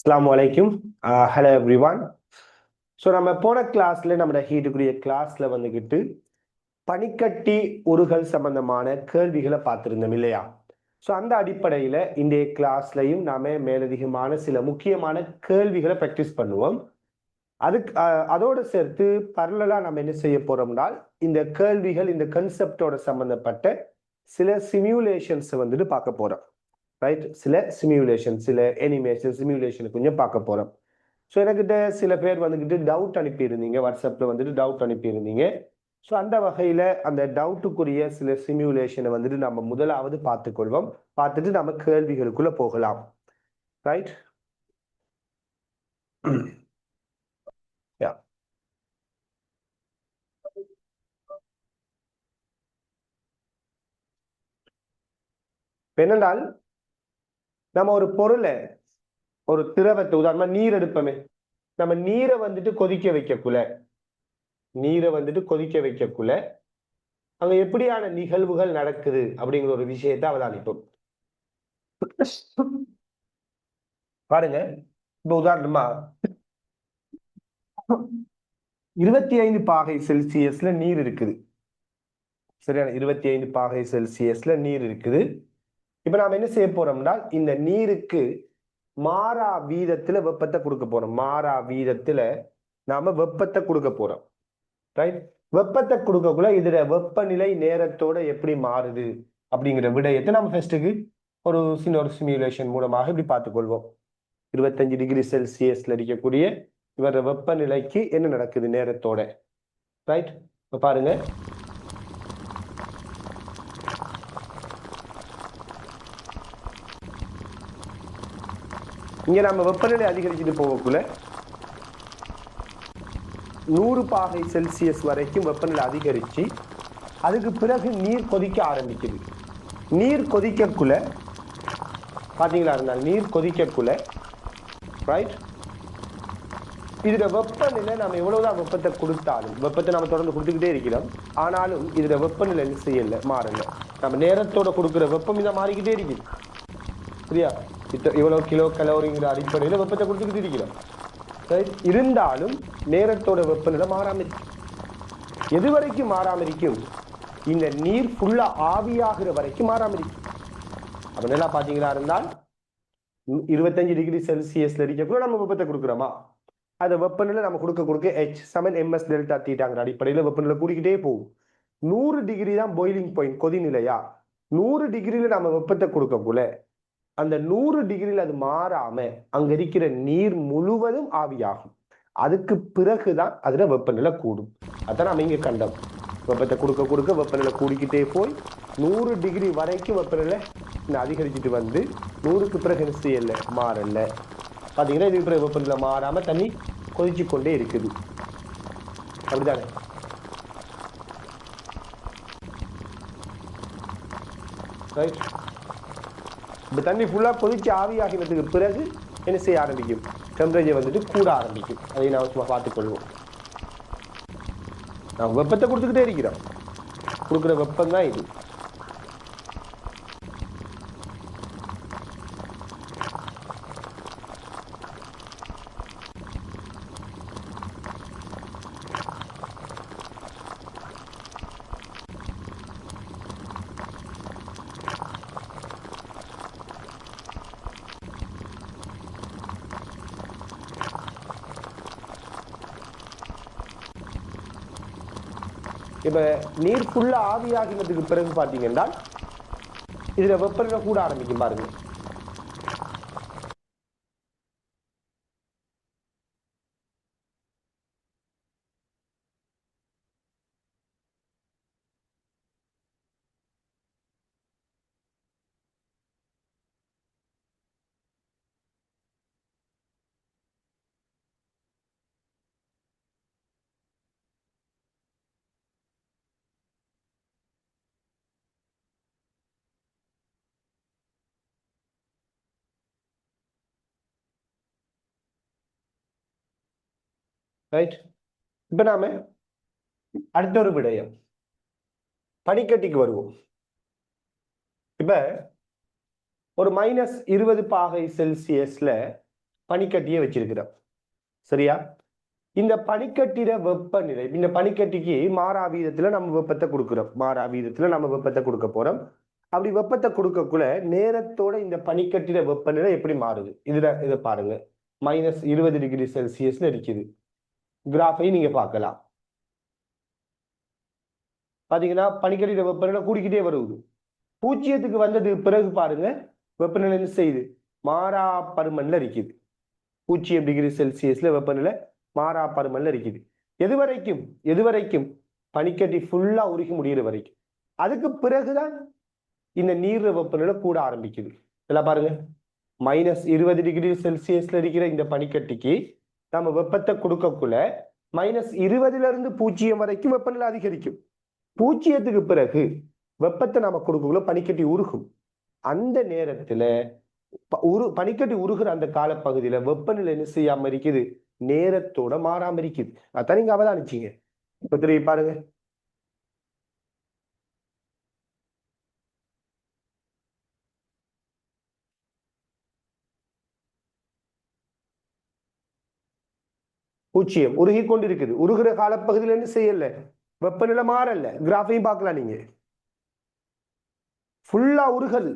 அஸ்ஸலாமு அலைக்கும். Hello everyone. So நம்ம போன கிளாஸ்ல நம்ம ஹீட்டுக்குரிய கிளாஸ்ல வந்துக்கிட்டு பனிக்கட்டி உருகல் சம்பந்தமான கேள்விகளை பார்த்துருந்தோம் இல்லையா? ஸோ அந்த அடிப்படையில் இன்றைய கிளாஸ்லையும் நாம மேலதிகமான சில முக்கியமான கேள்விகளை ப்ராக்டிஸ் பண்ணுவோம். அதுக்கு அதோடு சேர்த்து பரலலா நம்ம என்ன செய்ய போறோம்னால் இந்த கேள்விகள் இந்த கன்செப்டோட சம்பந்தப்பட்ட சில சிமியூலேஷன்ஸ் வந்துட்டு பார்க்க போறோம். ரைட், சில சிமியூலேஷன், சில அனிமேஷன் சிமியூலேஷன் கொஞ்சம் பார்க்க போறோம். ஸோ எனக்கிட்ட சில பேர் வந்துக்கிட்டு டவுட் அனுப்பியிருந்தீங்க, வாட்ஸ்அப்பில் வந்துட்டு டவுட் அனுப்பியிருந்தீங்க. ஸோ அந்த வகையில் அந்த டவுட்டுக்குரிய சில சிமியூலேஷனை வந்துட்டு நம்ம முதலாவது பார்த்துக்கொள்வோம். பார்த்துட்டு நம்ம கேள்விகளுக்குள்ள போகலாம். ரைட், என்னென்றால் நம்ம ஒரு பொருளை, ஒரு திரவத்தை, உதாரணமா நீர் எடுப்போமே, நம்ம நீரை வந்துட்டு கொதிக்க வைக்கக்குள்ள அங்க எப்படியான நிகழ்வுகள் நடக்குது அப்படிங்கிற ஒரு விஷயத்தை அவதானிப்போம். பாருங்க, இப்ப உதாரணமா 25 பாகை செல்சியஸ்ல நீர் இருக்குது. சரியான 25 பாகை செல்சியஸ்ல நீர் இருக்குது. இப்ப நாம என்ன செய்ய போறோம்னா இந்த நீருக்கு மாறா வீதத்துல வெப்பத்தை கொடுக்க போறோம். மாறா வீதத்துல நாம வெப்பத்தை கொடுக்க போறோம். ரைட், வெப்பத்தை கொடுக்கக்குள்ள இதுல வெப்பநிலை நேரத்தோட எப்படி மாறுது அப்படிங்கிற விடயத்தை நம்ம ஃபர்ஸ்ட்டுக்கு ஒரு சின்ன ஒரு சிமுலேஷன் மூலமாக இப்படி பார்த்துக்கொள்வோம். 25 டிகிரி செல்சியஸ்ல இருக்கக்கூடிய இவர வெப்பநிலைக்கு என்ன நடக்குது நேரத்தோட. ரைட், இப்ப பாருங்க, இங்க நம்ம வெப்பநிலை அதிகரிச்சுட்டு போகக்குள்ள 100 பாகை செல்சியஸ் வரைக்கும் வெப்பநிலை அதிகரிச்சு அதுக்கு பிறகு நீர் கொதிக்க ஆரம்பிக்குது. நீர் கொதிக்கக்குள்ள பாத்தீங்களா இருந்தால் நீர் கொதிக்கக்குள்ள ரைட், இதுல வெப்பநிலை நம்ம எவ்வளவுதான் வெப்பத்தை கொடுத்தாலும், வெப்பத்தை நம்ம தொடர்ந்து கொடுத்துக்கிட்டே இருக்கிறோம், ஆனாலும் இதுல வெப்பநிலை செய்யல, மாறல. நம்ம நேரத்தோட கொடுக்குற வெப்பம் இதை மாறிக்கிட்டே இருக்குது. சரியா? இவ்வளவு கிலோ கலோரிங்கிற அடிப்படையில வெப்பத்தை கொடுத்துக்கிட்டு இருக்கிறோம். இருந்தாலும் நேரத்தோட வெப்பநிலை மாறாம இருக்கு. எது வரைக்கும் மாறாம இருக்கும்? இந்த நீர் ஃபுல்லா ஆவியாகிற வரைக்கும் மாறாம இருக்கு. அப்ப நல்லா பாத்தீங்களா இருந்தால் 25 டிகிரி செல்சியஸ்ல இருக்கக்குள்ள நம்ம வெப்பத்தை கொடுக்குறோமா, அந்த வெப்பநிலை நம்ம கொடுக்க H சமன் ms டெல்டா தீட்டாங்கிற அடிப்படையில வெப்பநிலை கூடிக்கிட்டே போகும். 100 டிகிரி தான் பாயிலிங் பாயிண்ட், கொதிநிலையா. 100 டிகிரியில நம்ம வெப்பத்தை கொடுக்கக்குள்ள அந்த 100 டிகிரியில் அது மாறாம அங்க இருக்கிற நீர் முழுவதும் ஆவியாகும். அதுக்கு பிறகுதான் அதுல வெப்பநிலை கூடும். அதான் நம்ம இங்க கண்டோம். வெப்பத்தை கொடுக்க வெப்பநிலை கூடிக்கிட்டே போய் 100 டிகிரி வரைக்கும் வெப்பநிலை அதிகரிச்சுட்டு வந்து 100க்கு பிறகு என்ன செய்யல, மாறல. பாத்தீங்கன்னா இதுக்கு பிறகு வெப்பநிலை மாறாம தண்ணி கொதிச்சு கொண்டே இருக்குது. அப்படிதானே? ரைட், இந்த தண்ணி ஃபுல்லா கொதிச்சு ஆவியாகினதுக்கு பிறகு என்ன செய்ய ஆரம்பிக்கும்? டெம்பரேச்சர் வந்துட்டு கூட ஆரம்பிக்கும். அதை நான் சும்மா பார்த்துக்கொள்வோம். நான் வெப்பத்தை கொடுத்துக்கிட்டே இருக்கிறோம், கொடுக்குற வெப்பம் தான் இது. இப்ப நீர் ஃபுல்லா ஆவியாகினதுக்கு பிறகு பாத்தீங்கன்னா இதுல வெப்பநிலை கூட ஆரம்பிக்கும். பாருங்க, ரைட். இப்ப நாம அடுத்த ஒரு விடயம் பனிக்கட்டிக்கு வருவோம். இப்ப ஒரு -20 பாகை செல்சியஸ்ல பனிக்கட்டியை வச்சிருக்கிறோம். சரியா? இந்த பனிக்கட்டிட வெப்பநிலை, இந்த பனிக்கட்டிக்கு மாறா வீதத்துல நம்ம வெப்பத்தை கொடுக்கிறோம். மாறா வீதத்துல நம்ம வெப்பத்தை கொடுக்க போறோம். அப்படி வெப்பத்தை கொடுக்கக்குள்ள நேரத்தோட இந்த பனிக்கட்டிட வெப்பநிலை எப்படி மாறுது? இதை பாருங்க. -20°C இருக்குது. கிராஃபை நீங்க பார்க்கலாம். பாத்தீங்கன்னா பனிக்கட்டிட வெப்பநிலை கூடிக்கிட்டே வருது. பூஜ்ஜியத்துக்கு வந்தது பிறகு பாருங்க வெப்பநிலை என்ன செய்யுது? மாறா பருமன்ல இருக்குது. 0°C வெப்பநிலை மாறா பருமன்ல இருக்குது. எது வரைக்கும்? பனிக்கட்டி ஃபுல்லா உருகி முடிகிற வரைக்கும். அதுக்கு பிறகுதான் இந்த நீர் வெப்பநிலை கூட ஆரம்பிக்குது. இதெல்லாம் பாருங்க. -20°C இருக்கிற இந்த பனிக்கட்டிக்கு நம்ம வெப்பத்தை கொடுக்கக்குள்ள -20 இருந்து 0 வரைக்கும் வெப்பநிலை அதிகரிக்கும். 0க்கு பிறகு வெப்பத்தை நம்ம கொடுக்கக்குள்ள பனிக்கட்டி உருகும். அந்த நேரத்துல பனிக்கட்டி உருகுற அந்த காலப்பகுதியில வெப்பநிலை என்ன செய்யாம இருக்குது? நேரத்தோட மாறாம இருக்குது. அதான் நீங்க அவதானிச்சீங்க. இப்ப திரும்பி பாருங்க. பூஜ்ஜியம் உருகி கொண்டிருக்குது. உருகுற காலப்பகுதியில் என்ன செய்யல? வெப்பநிலை மாறல. கிராஃபையும் பார்க்கலாம் நீங்க. ஃபுல்லா உருகல்.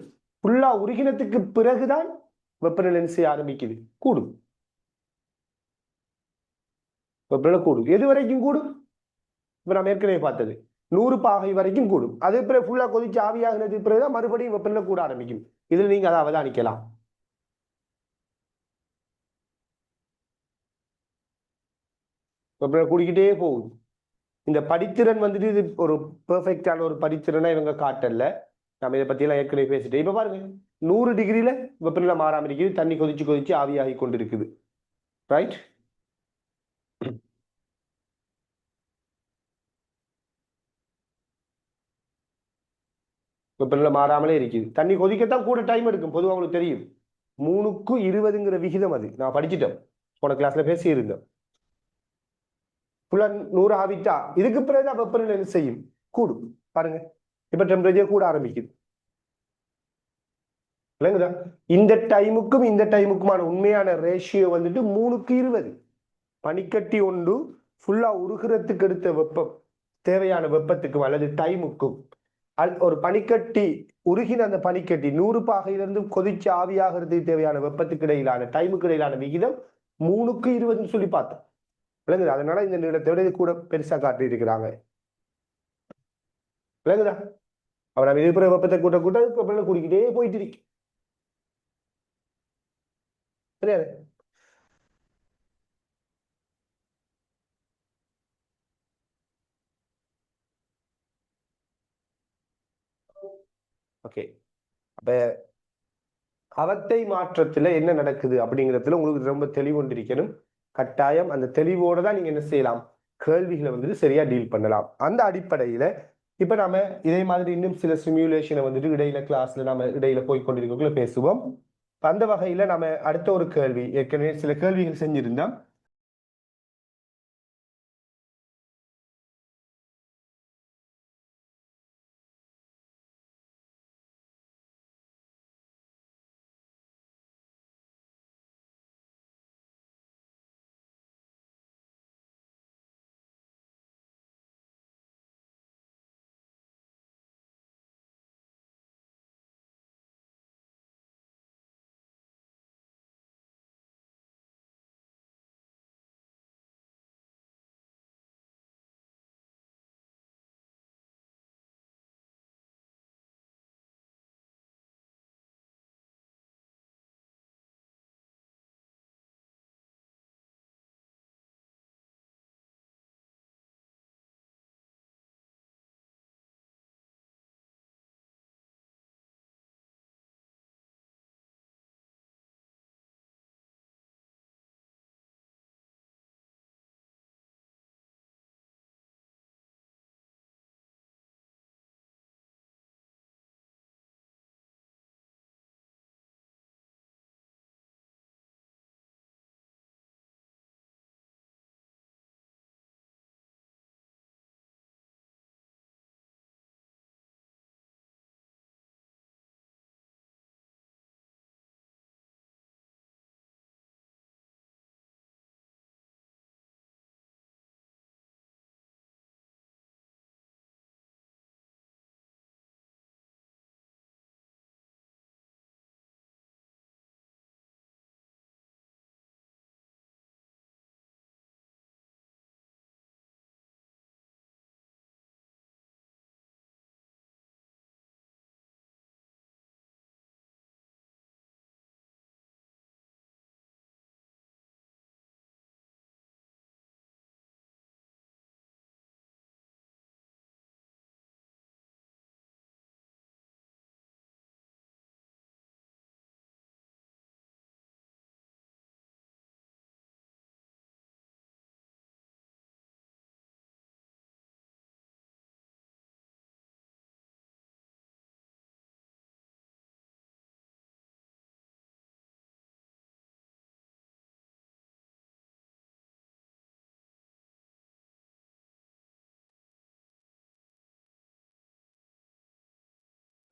ஃபுல்லா உருகினத்துக்கு பிறகுதான் வெப்பநிலை என்ன செய்ய ஆரம்பிக்குது? கூடும். வெப்பநிலை கூடும். எது வரைக்கும் கூடும்? இப்ப நம்ம ஏற்கனவே பார்த்தது 100 பாகை வரைக்கும் கூடும். அதே பிறகு ஃபுல்லா கொதிச்சு ஆவியாகினது பிறகுதான் மறுபடியும் வெப்பநிலை கூட ஆரம்பிக்கும். இதுல நீங்க அதை அவதானிக்கலாம். வெப்பநிலை கூடிக்கிட்டே போகுது. இந்த படித்திறன் வந்துட்டு இது ஒரு பெர்ஃபெக்டான ஒரு படித்திறனை இவங்க காட்டல. நம்ம இதை பத்தி எல்லாம் ஏற்கனவே பேசிட்டேன். இப்ப பாருங்க 100°ல வெப்பநிலை மாறாம இருக்குது. தண்ணி கொதிச்சு ஆவியாகி கொண்டு இருக்குது. ரைட்? வெப்பநிலை மாறாமலே இருக்குது. தண்ணி கொதிக்கத்தான் கூட டைம் எடுக்கும். பொதுவாக உங்களுக்கு தெரியும் 3:20ங்கிற விகிதம். அது நான் படிச்சுட்டேன், போன கிளாஸ்ல பேசியிருந்தேன். ஃபுல்லா 100 ஆவிட்டா இதுக்கு பிறகுதான் வெப்பநிலை என்ன செய்யும்? கூடும். பாருங்க இப்ப டெம்பரேச்சர் கூட ஆரம்பிக்குது. விளங்குதா? இந்த டைமுக்குமான உண்மையான ரேஷியோ வந்துட்டு 3:20. பனிக்கட்டி ஒன்று ஃபுல்லா உருகிறதுக்கு எடுத்த வெப்பம் தேவையான வெப்பத்துக்கும் அல்லது டைமுக்கும் ஒரு பனிக்கட்டி உருகின அந்த பனிக்கட்டி 100 பாகையிலிருந்து கொதிச்சு ஆவியாகிறதுக்கு தேவையான வெப்பத்துக்கு இடையிலான டைமுக்கு இடையிலான விகிதம் 3:20 சொல்லி பார்த்தோம். விளங்குதா? அதனால இந்த நீளத்தை விட கூட பெருசா காட்டி இருக்கிறாங்க. விளங்குதா? அப்ப நம்ம இருக்கிற வெப்பத்தை கூட்ட வெப்பநிலை கூடிக்கிட்டே போயிட்டு இருக்கு. சரியா? ஓகே. அப்ப அவத்தை மாற்றத்துல என்ன நடக்குது அப்படிங்கிறதுல உங்களுக்கு ரொம்ப தெளிவு கொண்டிருக்கணும். கட்டாயம் அந்த தெளிவோட தான் நீங்க என்ன செய்யலாம்? கேள்விகளை வந்துட்டு சரியா டீல் பண்ணலாம். அந்த அடிப்படையில இப்ப நாம இதே மாதிரி இன்னும் சில சிமுலேஷனை வந்துட்டு இடையில கிளாஸ்ல நாம இடையில போய் கொண்டிருக்கக்குள்ள பேசுவோம். அந்த வகையில நாம அடுத்த ஒரு கேள்வி, ஏற்கனவே சில கேள்விகள் செஞ்சிருந்தோம்.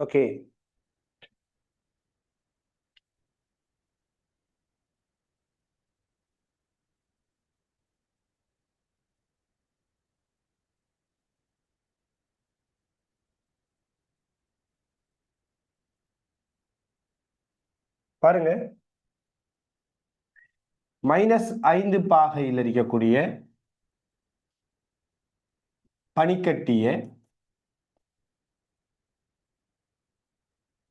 ஓகே, பாருங்க, -5 பாகையில் இருக்கக்கூடிய பனிக்கட்டிய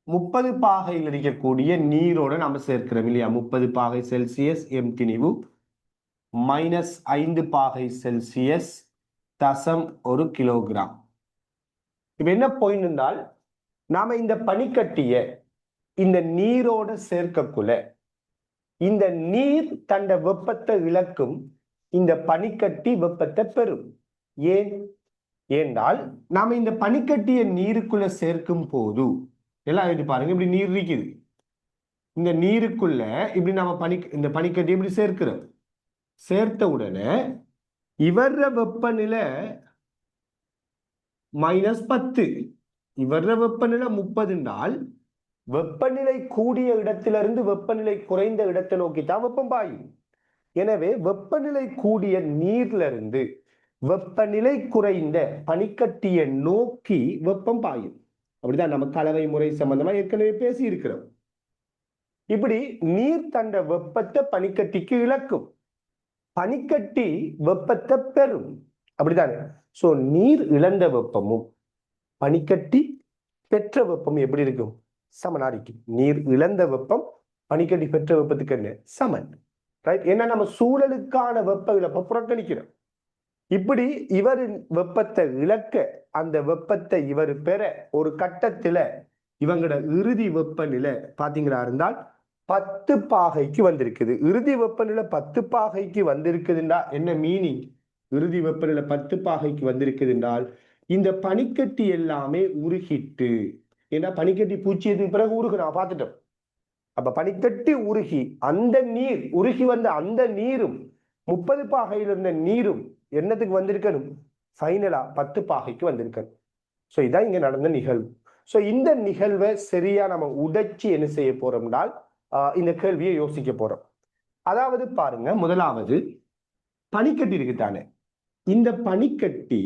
30 பாகையில் இருக்கக்கூடிய நீரோட நம்ம சேர்க்கிறோம் இல்லையா? 30 பாகை செல்சியஸ் எம் திணிவு -5 பாகை செல்சியஸ் தசம் 1 கிலோகிராம். இப்ப என்ன பாயிண்ட் என்றால், நாம இந்த பனிக்கட்டிய இந்த நீரோட சேர்க்கக்குள்ள இந்த நீர் தண்ட வெப்பத்தை இழக்கும், இந்த பனிக்கட்டி வெப்பத்தை பெறும். ஏன் என்றால், நாம இந்த பனிக்கட்டிய நீருக்குள்ள சேர்க்கும் போது எல்லாம் எழுதி பாருங்க, இப்படி நீர் இருக்குது, இந்த நீருக்குள்ள இப்படி நாம இந்த பனிக்கட்டி இப்படி சேர்க்கிறோம். சேர்த்த உடனே இவர வெப்பநிலை -10, இவர வெப்பநிலை 30 என்றால் வெப்பநிலை கூடிய இடத்திலிருந்து வெப்பநிலை குறைந்த இடத்தை நோக்கித்தான் வெப்பம் பாயும். எனவே வெப்பநிலை கூடிய நீர்ல இருந்து வெப்பநிலை குறைந்த பனிக்கட்டியை நோக்கி வெப்பம் பாயும். அப்படிதான் நம்ம கலவை முறை சம்பந்தமா ஏற்கனவே பேசி இருக்கிறோம். இப்படி நீர் தண்ட வெப்பத்தை பனிக்கட்டிக்கு இழக்கும், பனிக்கட்டி வெப்பத்தை பெறும். அப்படிதானே? சோ நீர் இழந்த வெப்பமும் பனிக்கட்டி பெற்ற வெப்பம் எப்படி இருக்கும்? சமனா இருக்கும். நீர் இழந்த வெப்பம் பனிக்கட்டி பெற்ற வெப்பத்துக்கு என்ன? சமன். ரைட்? ஏன்னா நம்ம சூழலுக்கான வெப்ப இழப்பை புறக்கணிக்கிறோம். இப்படி இவர் வெப்பத்தை இழக்க, அந்த வெப்பத்தை இவர் பெற ஒரு கட்டத்துல இவங்களோட இறுதி வெப்பநிலை பாத்தீங்களா இருந்தால் 10 பாகைக்கு வந்திருக்குது. இறுதி வெப்பநிலை 10 பாகைக்கு வந்திருக்குதுண்டா என்ன மீனிங்? இறுதி வெப்பநிலை 10 பாகைக்கு வந்திருக்குதுன்றால் இந்த பனிக்கட்டி எல்லாமே உருகிட்டு, ஏன்னா பனிக்கட்டி பூச்சியதுக்கு பிறகு உருகு நான் பார்த்துட்டோம். அப்ப பனிக்கட்டி உருகி அந்த நீர் உருகி வந்த அந்த நீரும் 30 பாகையில் இருந்த நீரும் என்னத்துக்கு வந்திருக்கணும்? ஃபைனலா 10 பாகைக்கு வந்திருக்கணும். ஸோ இதான் இங்க நடந்த நிகழ்வு. ஸோ இந்த நிகழ்வை சரியா நம்ம உடைச்சி என்ன செய்ய போறோம்னால் இந்த கேள்வியை யோசிக்க போறோம். அதாவது பாருங்க, முதலாவது பனிக்கட்டி இருக்குதானே, இந்த பனிக்கட்டி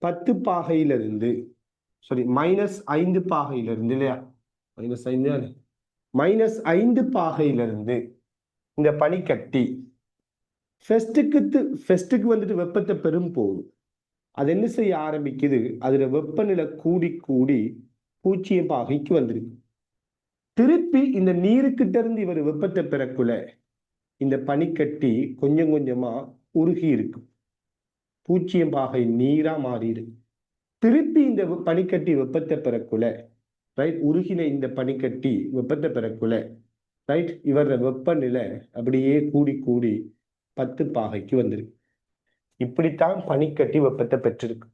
-10 பாகையிலிருந்து -5 பாகையிலிருந்து இல்லையா, -5 பாகையிலிருந்து இந்த பனிக்கட்டி ஃபெஸ்ட்டுக்கு வந்துட்டு வெப்பத்தை பெறும் போது அது என்ன செய்ய ஆரம்பிக்குது? அதுல வெப்பநிலை கூடி கூடி 0 பாகைக்கு வந்திருக்கு. திருப்பி இந்த நீருக்கிட்ட இருந்து இவர் வெப்பத்தை பெறக்குள்ள இந்த பனிக்கட்டி கொஞ்சம் கொஞ்சமா உருகி இருக்கும், 0 பாகை நீரா மாறிடு. திருப்பி இந்த பனிக்கட்டி வெப்பத்தை பெறக்குள்ள ரைட், உருகின இந்த பனிக்கட்டி வெப்பத்தை பெறக்குள்ள ரைட், இவர வெப்பநிலை அப்படியே கூடி கூடி 10 பாகைக்கு வந்திருக்கு. இப்படித்தான் பனிக்கட்டி வெப்பத்தை பெற்றிருக்கு.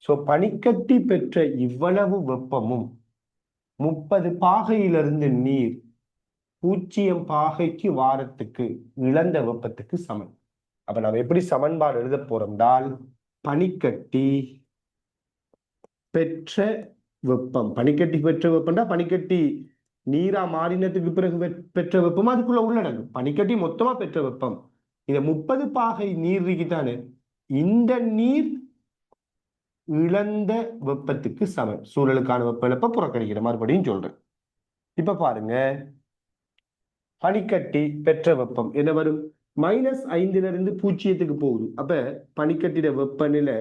சோ பனிக்கட்டி பெற்ற இவ்வளவு வெப்பமும் 30 பாகையிலிருந்து நீர் 0 பாகைக்கு வாரத்துக்கு இழந்த வெப்பத்துக்கு சமன். அப்ப நம்ம எப்படி சமன்பாடு எழுத போறோம்னால், பனிக்கட்டி பெற்ற வெப்பம், பனிக்கட்டி பெற்ற வெப்பம்னா பனிக்கட்டி நீரா மாறினதுக்கு பிறகு பெற்ற வெப்பம் அதுக்குள்ள உள்ளடங்கும். பனிக்கட்டி மொத்தமா பெற்ற வெப்பம் இந்த 30 பாகை நீர் இருக்குதானே, இந்த நீர் இழந்த வெப்பத்துக்கு சமன். சூழலுக்கான வெப்ப இழப்ப புறக்கணிக்கிற மறுபடியும் சொல்றேன். இப்ப பாருங்க, பனிக்கட்டி பெற்ற வெப்பம் என்ன வரும்? -5 இருந்து 0க்கு போகுது. அப்ப பனிக்கட்டிட வெப்பநிலை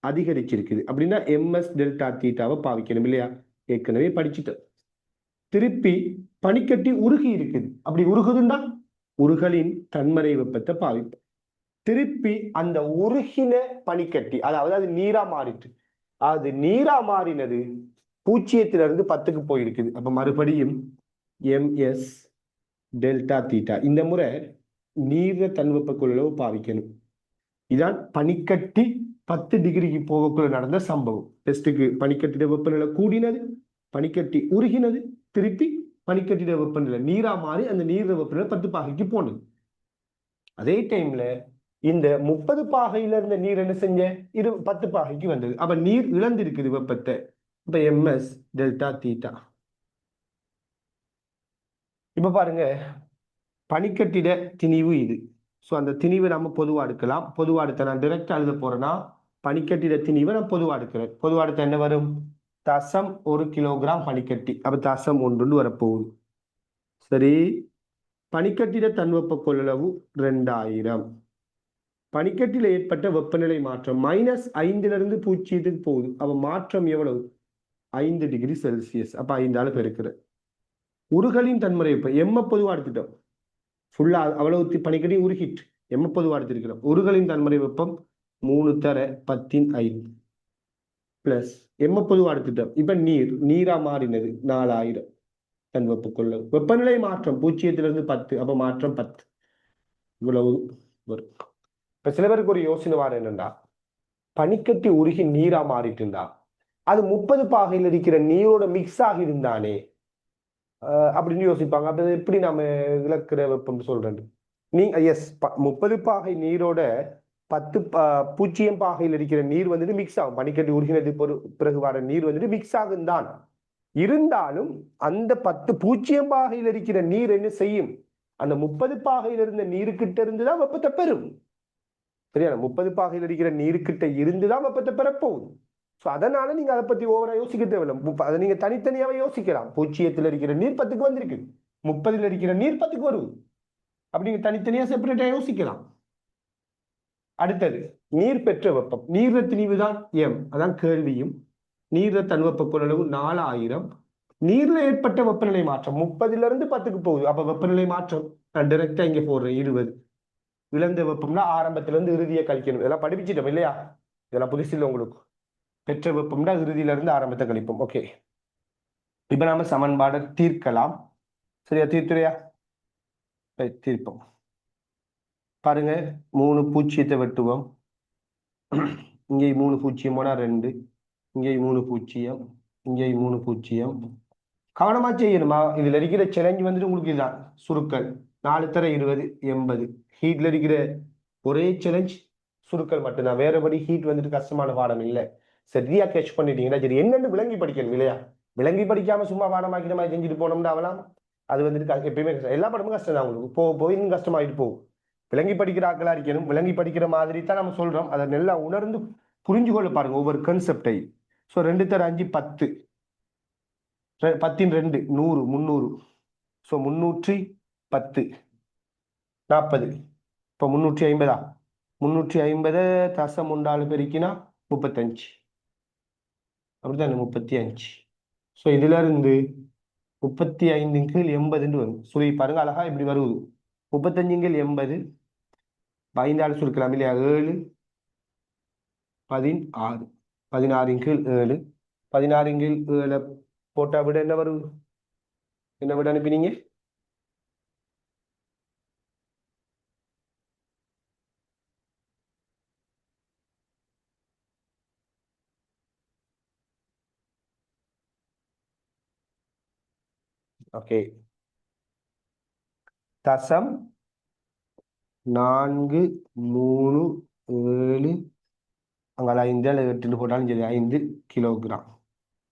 அதிகரிச்சிருக்குது. அப்படின்னா ms டெல்டா தீட்டாவை பாவிக்கணும் இல்லையா? ஏற்கனவே படிச்சுட்டோம். திருப்பி பனிக்கட்டி உருகி இருக்குது. அப்படி உருகுதுன்னா உருகலின் தன்மறை வெப்பத்தை பாவிப்போம். திருப்பி அந்த உருகின பனிக்கட்டி, அதாவது அது நீரா மாறிட்டு, அது நீரா மாறினது 0லிருந்து 10க்கு போயிருக்குது. அப்ப மறுபடியும் ms டெல்டா தீட்டா. இந்த முறை நீர தன்வெப்ப கொள்ளளவு பாவிக்கணும். இதான் பனிக்கட்டி 10 டிகிரிக்கு போகக்குள்ள நடந்த சம்பவம். டெஸ்ட்டுக்கு பனிக்கட்டிட வெப்பநிலை கூடினது, பனிக்கட்டி உருகினது, திருப்பி பனிக்கட்டிட வெப்பநிலை நீரா மாறி அந்த நீர வெப்பநிலை 10 பாகைக்கு போனது. அதே டைம்ல இந்த 30 பாகையில இருந்த நீர் என்ன செஞ்ச 10 பாகைக்கு வந்தது. அப்ப நீர் இழந்திருக்குது வெப்பத்தை. இப்ப எம்எஸ் டெல்டா தீட்டா. இப்ப பாருங்க, பனிக்கட்டிட திணிவு இது. ஸோ அந்த திணிவை நம்ம பொதுவா எடுக்கலாம். பொதுவா எடுத்த நான் டிரெக்டா எழுத போறேன்னா பனிக்கட்டிட திணிவை நான் பொதுவா எடுக்கிறேன். பொதுவா எடுத்த என்ன வரும்? தசம் 1 கிலோகிராம் பனிக்கட்டி. அப்ப தசம் 1 வரப்போகுது. சரி, பனிக்கட்டிட தன்வெப்ப கொள்ளளவு 2000. பனிக்கட்டில ஏற்பட்ட வெப்பநிலை மாற்றம் -5 பூஜ்ஜியத்துக்கு போகுது. அப்ப மாற்றம் எவ்வளவு? 5 டிகிரி செல்சியஸ். அப்ப 5ஆல பெருக்கிற உருகலின் தன்முறை வெப்பம் எம்ம பொதுவா எடுத்துட்டோம். ஃபுல்லா அவ்வளவு பனிக்கட்டி உருகிட்டு எம்ம பொதுவா எடுத்திருக்கிறோம். உருகலின் தன்முறை வெப்பம் 3 தர 10⁵ பிளஸ் எம்ம பொதுவா எடுத்துட்டோம். இப்ப நீரா மாறினது 4000 தன்வெப்ப கொள்ளளவு. வெப்பநிலை மாற்றம் 0 - 10. அப்ப மாற்றம் 10. இவ்வளவு வரும். இப்ப சில பேருக்கு ஒரு யோசனை வார என்னன்னா, பனிக்கட்டி உருகி நீரா மாறிட்டு இருந்தா அது 30 பாகையில் இருக்கிற நீரோட மிக்ஸ் ஆகி இருந்தானே அப்படின்னு யோசிப்பாங்க. அப்ப எப்படி நாம விளக்குற வெப்பம் சொல்றேன்? நீங்க எஸ் 30 பாகை நீரோட 10 பூஜ்ஜியம் பாகையில் இருக்கிற நீர் வந்துட்டு மிக்ஸ் ஆகும். பனிக்கட்டி உருகினது பிறகு வர நீர் வந்துட்டு மிக்ஸ் ஆகும் தான். இருந்தாலும் அந்த 10 பூஜ்ஜியம் பாகையில் இருக்கிற நீர் என்ன செய்யும்? அந்த 30 பாகையில் இருந்த நீருக்கிட்ட இருந்துதான் வெப்பத்தை பெறும். சரியா? 30 பாகையில் இருக்கிற நீருக்கிட்ட இருந்துதான் வெப்பத்தை பெறப்போகுது. ஸோ அதனால நீங்க அதை பத்தி ஓவரா யோசிக்க தேவையில்லை. அதை நீங்க தனித்தனியாவே யோசிக்கலாம். பூஜ்ஜியத்தில் இருக்கிற நீர் 10க்கு வந்திருக்கு, 30ல் இருக்கிற நீர் 10க்கு வருது. அப்படி நீங்க தனித்தனியா செப்பரேட்டா யோசிக்கலாம். அடுத்தது நீர் பெற்ற வெப்பம். நீர திணிவு தான் எம், அதான் கேள்வியும். நீர தன்வெப்ப கொள்ளளவு 4000. நீர்ல ஏற்பட்ட வெப்பநிலை மாற்றம் 30ல இருந்து 10க்கு போகுது. அப்ப வெப்பநிலை மாற்றம் நான் டைரக்டா இங்க போடுறேன் 20. இழந்த வெப்பம்னா ஆரம்பத்துல இருந்து இறுதியை கழிக்கணும். இதெல்லாம் படிப்பிச்சிட்டோம் இல்லையா? இதெல்லாம் புதுசு இல்லை உங்களுக்கு. பெற்ற வெப்பம்னா இறுதியில இருந்து ஆரம்பத்தை கழிப்போம். ஓகே, இப்ப நாம சமன்பாடை தீர்க்கலாம். சரியா? தீர்த்துறையா? தீர்ப்போம். பாருங்க, 3 பூஜ்ஜியத்தை வெட்டுவோம். இங்கே 3 பூஜ்ஜியம் போனா 2, இங்கே 3 பூஜ்ஜியம், இங்கே 3 பூஜ்ஜியம். கவனமா செய்யணுமா? இதுல இருக்கிற சேலஞ்ச் வந்துட்டு உங்களுக்கு இதுதான். சுருக்கல் 4 தர 20 80. ஹீட்ல இருக்கிற ஒரே சேலஞ்ச் சுருக்கல் மட்டும்தான். வேறபடி ஹீட் வந்துட்டு கஷ்டமான பாடம் இல்லை. சரியா கேட்ச் பண்ணிட்டீங்கன்னா சரி. என்னன்னு விளங்கி படிக்கணும் இல்லையா? விளங்கி படிக்காம சும்மா பாடமாக்கிற மாதிரி செஞ்சுட்டு போனோம்னா அவலாம் அது வந்துட்டு எப்பயுமே கஷ்டம். எல்லா படமும் கஷ்டம் தான் உங்களுக்கு. போய் இன்னும் கஷ்டமாயிட்டு போகும். விளங்கி படிக்கிற ஆக்களா இருக்கணும். விளங்கி படிக்கிற மாதிரி தான் நம்ம சொல்றோம். அதை நல்லா உணர்ந்து புரிஞ்சு கொள்ள பாருங்க ஒவ்வொரு கான்செப்டை. ஸோ 2 தர 5 10, 10 2 100 300. ஸோ 310 40. இப்போ 350. 350 தசம் 1 பெருக்கினா 35. அப்படித்தானே? 35. ஸோ இதுல இருந்து 35/80 வரும். சுருகி பாருங்க, அழகா இப்படி வருது. 35/80 5ஆல் சுருக்கலாம் இல்லையா? 7 16. 16/7. 16/7 போட்டா விட என்ன வரும்? என்ன விட அனுப்பினீங்க? ஓகே, தசம் 437. அங்கே 5 8 போட்டாலும் சரி 5 கிலோகிராம்.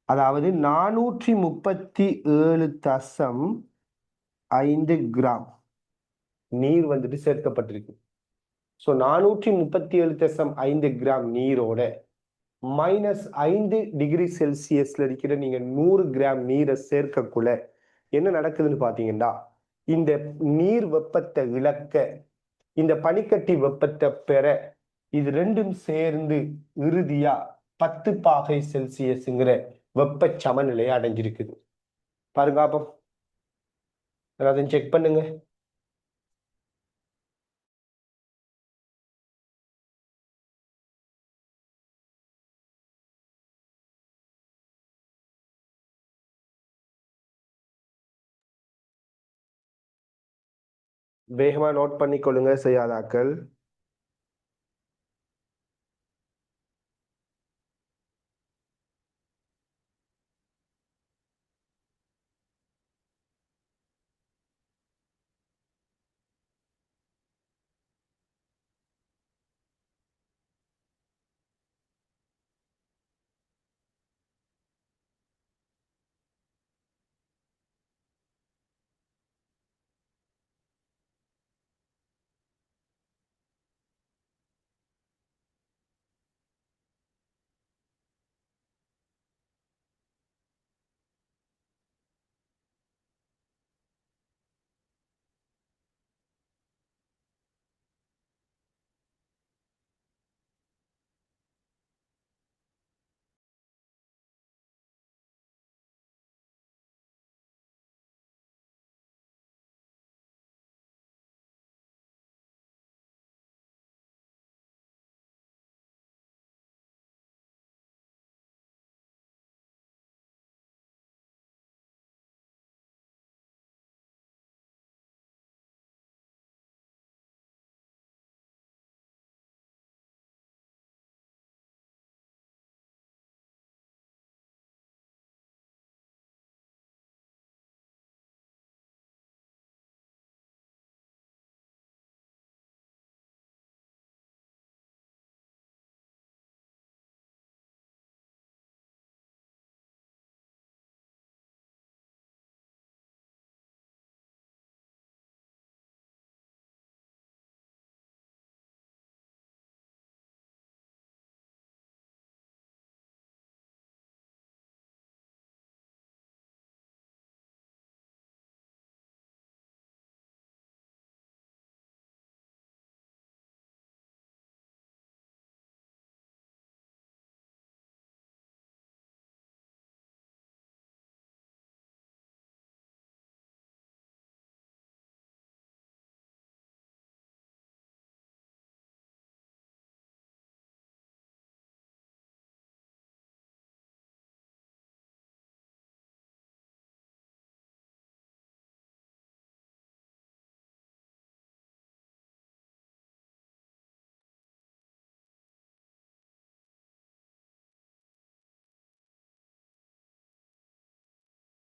அதாவது 437.5 கிராம் நீர் வந்துட்டு சேர்க்கப்பட்டிருக்கு. ஸோ 437.5 கிராம் நீரோட -5 டிகிரி செல்சியஸ்ல இருக்கிற நீங்க 100 கிராம் நீரை சேர்க்கக்குள்ள என்ன நடக்குதுன்னு பாத்தீங்கன்னா, இந்த நீர் வெப்பத்தை இழக்க, இந்த பனிக்கட்டி வெப்பத்தை பெற, இது ரெண்டும் சேர்ந்து இறுதியா 10 பாகை செல்சியஸ்ங்கிற வெப்ப சமநிலையை அடைஞ்சிருக்குது. பாருங்க, அப்போ எல்லாத்தையும் செக் பண்ணுங்க. வேகமா நோட் பண்ணிக்கொள்ளுங்க செய்யாதாக்கள்.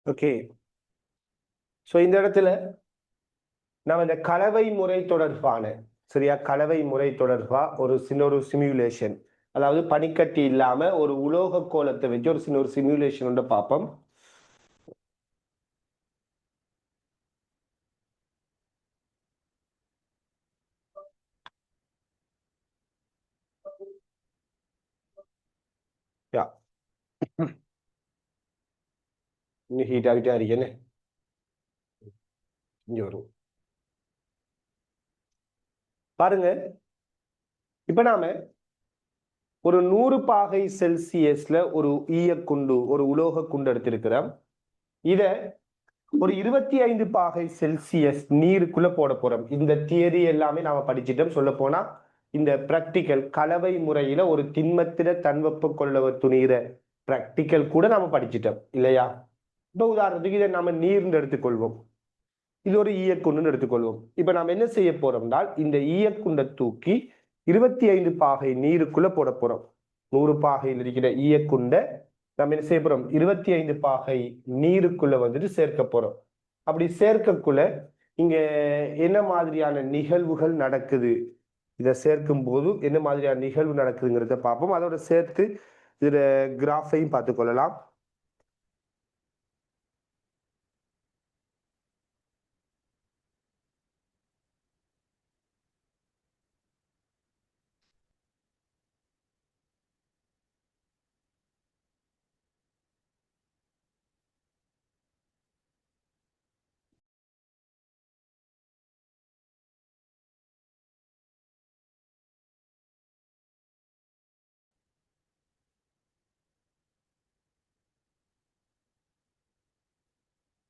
ஓகே. ஸோ இந்த இடத்துல நம்ம இந்த கலவை முறை தொடர்பான சரியா கலவை முறை தொடர்பா ஒரு சிமுலேஷன், அதாவது பனிக்கட்டி இல்லாம ஒரு உலோக கோலத்தை வச்சு ஒரு சிமுலேஷன் ஒன்று பார்ப்போம். இன்னும் ஹீட் ஆகிட்டே இருக்கேன்னு இங்க வரும் பாருங்க. இப்ப நாம ஒரு 100 பாகை செல்சியஸ்ல ஒரு ஈயக்குண்டு ஒரு உலோக குண்டு எடுத்திருக்கிறோம். இத ஒரு 25 பாகை செல்சியஸ் நீருக்குள்ள போட போறோம். இந்த தியரி எல்லாமே நாம படிச்சிட்டோம். சொல்ல போனா இந்த பிராக்டிக்கல் கலவை முறையில ஒரு திண்மத்தில தன்வெப்ப கொள்ளளவு துணிகிற பிராக்டிக்கல் கூட நாம படிச்சிட்டோம் இல்லையா? இப்ப உதாரணத்துக்கு இதை நாம நீர்னு எடுத்துக்கொள்வோம். இது ஒரு ஈயக்குண்டுன்னு எடுத்துக்கொள்வோம். இப்ப நாம என்ன செய்ய போறோம்னால் இந்த ஈயக்குண்டை தூக்கி 25 பாகை நீருக்குள்ள போட போறோம். 100 பாகையில் இருக்கிற ஈயக்குண்டை நம்ம என்ன செய்ய போறோம்? 25 பாகை நீருக்குள்ள வந்துட்டு சேர்க்க போறோம். அப்படி சேர்க்கக்குள்ள இங்க என்ன மாதிரியான நிகழ்வுகள் நடக்குது, இதை சேர்க்கும் போது என்ன மாதிரியான நிகழ்வு நடக்குதுங்கிறத பார்ப்போம். அதோட சேர்த்து இதுல கிராஃபையும் பார்த்து கொள்ளலாம்.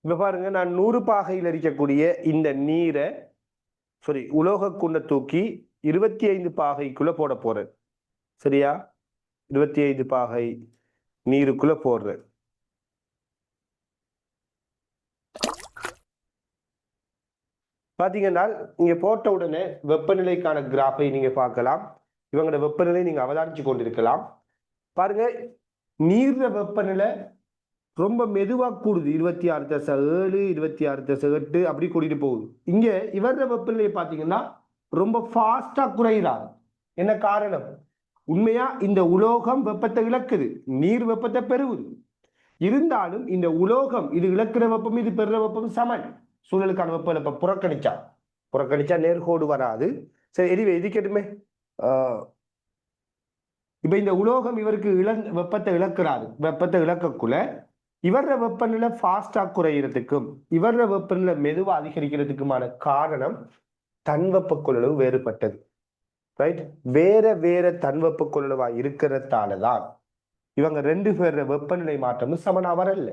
இப்ப பாருங்க, நான் 100 பாகையில் இருக்கக்கூடிய இந்த நீரை உலோக குண்டை தூக்கி 25 பாகைக்குள்ள போட போறேன். சரியா? 25 பாகை நீருக்குள்ள போடுறேன். பாத்தீங்கன்னா இங்க போட்ட உடனே வெப்பநிலைக்கான கிராஃபை நீங்க பார்க்கலாம். இவங்களோட வெப்பநிலை நீங்க அவதானிச்சு கொண்டிருக்கலாம். பாருங்க, நீர்ல வெப்பநிலை ரொம்ப மெதுவா கூடுது. 26.7, 26.8 அப்படி கூட்டிட்டு போகுது. இங்க இவர வெப்பநிலையை பாத்தீங்கன்னா ரொம்ப ஃபாஸ்டா குறைகிறார். என்ன காரணம்? உண்மையா இந்த உலோகம் வெப்பத்தை இழக்குது, நீர் வெப்பத்தை பெறுவது. இருந்தாலும் இந்த உலோகம் இது இழக்கிற வெப்பம் இது பெறுற வெப்பம் சமன். சூழலுக்கான வெப்ப இழப்பை புறக்கணிச்சா நேர்கோடு வராது. சரி, எரிவே இது கேட்டுமே. இப்ப இந்த உலோகம் இவருக்கு வெப்பத்தை இழக்கிறாரு. வெப்பத்தை இழக்கக்குள்ள இவர வெப்பநிலை ஃபாஸ்டா குறைகிறதுக்கும் இவர வெப்பநிலை மெதுவா அதிகரிக்கிறதுக்குமான காரணம் தன்வெப்ப கொள்ளளவு வேறுபட்டது. ரைட்? வேற தன்வெப்ப கொள்ளளவா இருக்கிறதாலதான் இவங்க 2 பேர் வெப்பநிலை மாற்றமும் சமனா வரல.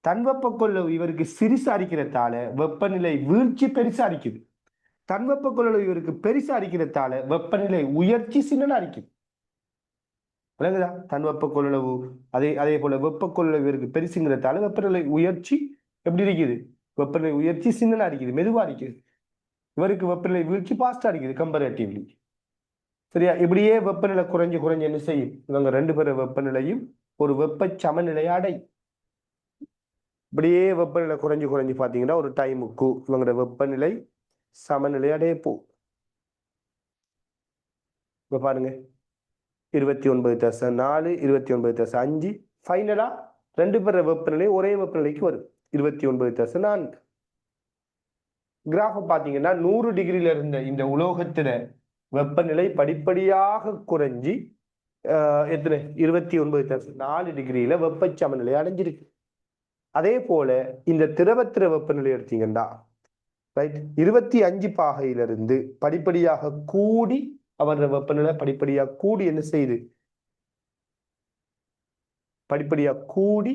தன்வெப்ப கொள்ளளவு இவருக்கு சிறிசா அரிக்கிறதால வெப்பநிலை வீழ்ச்சி பெருசா அரிக்குது. தன்வெப்ப கொள்ளளவு இவருக்கு பெருசா அரிக்கிறதால வெப்பநிலை உயர்ச்சி சின்னனா அரிக்குது. விளங்குதா? தன்வெப்ப கொள்ளளவு அதே போல வெப்ப கொள்ளளவு இவருக்கு பெருசுங்கிறதால வெப்பநிலை உயர்ச்சி எப்படி இருக்குது? வெப்பநிலை உயர்ச்சி சின்னனா அரிக்குது, மெதுவா அரிக்குது. இவருக்கு வெப்பநிலை வீழ்ச்சி பாஸ்டா அரிக்குது கம்பேரிட்டிவ்லி. சரியா? இப்படியே வெப்பநிலை குறைஞ்சு என்ன செய்யும்? இவங்க 2 பேரும் வெப்பநிலையும் ஒரு வெப்ப சமநிலை அடை. இப்படியே வெப்பநிலை குறைஞ்சு பாத்தீங்கன்னா ஒரு டைமுக்கு இவங்களோட வெப்பநிலை சமநிலை அடைய போ. இப்ப பாருங்க, 29.4, 29.5, ஃபைனலா 2 பேர வெப்பநிலை ஒரே வெப்பநிலைக்கு வரும், 29.4. கிராஃப் பாத்தீங்கன்னா 100 டிகிரில இருந்த இந்த உலோகத்தின வெப்பநிலை படிப்படியாக குறைஞ்சி எத்தனை 29.4 டிகிரியில வெப்ப சமநிலை அடைஞ்சிருக்கு. அதே போல இந்த திரவத்திர வெப்பநிலை எடுத்தீங்கன்னா ரைட் 25 பாகையிலிருந்து படிப்படியாக கூடி அவர வெப்பநிலை படிப்படியாக கூடி என்ன செய்யுது? படிப்படியாக கூடி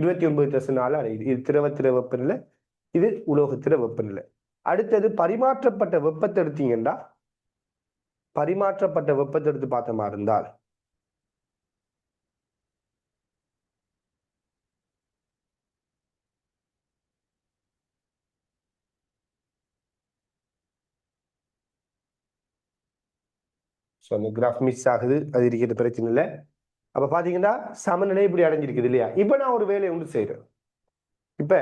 29.4 அடையுது. இது திரவத்திர வெப்பநிலை, இது உலோகத்திர வெப்பநிலை. அடுத்தது பரிமாற்றப்பட்ட வெப்பத்தை எடுத்தீங்கன்னா பரிமாற்றப்பட்ட வெப்பத்தை எடுத்து பார்த்த மாதிரி இருந்தால் அந்த கிராஃப் மிஸ் ஆகுது, அது இருக்கிற பிரச்சனை இல்லை. அப்ப பாத்தீங்கன்னா சமநிலை இப்படி அடைஞ்சிருக்குது இல்லையா? இப்ப நான் ஒரு வேலையை ஒன்று செய்யறேன். இப்ப இப்ப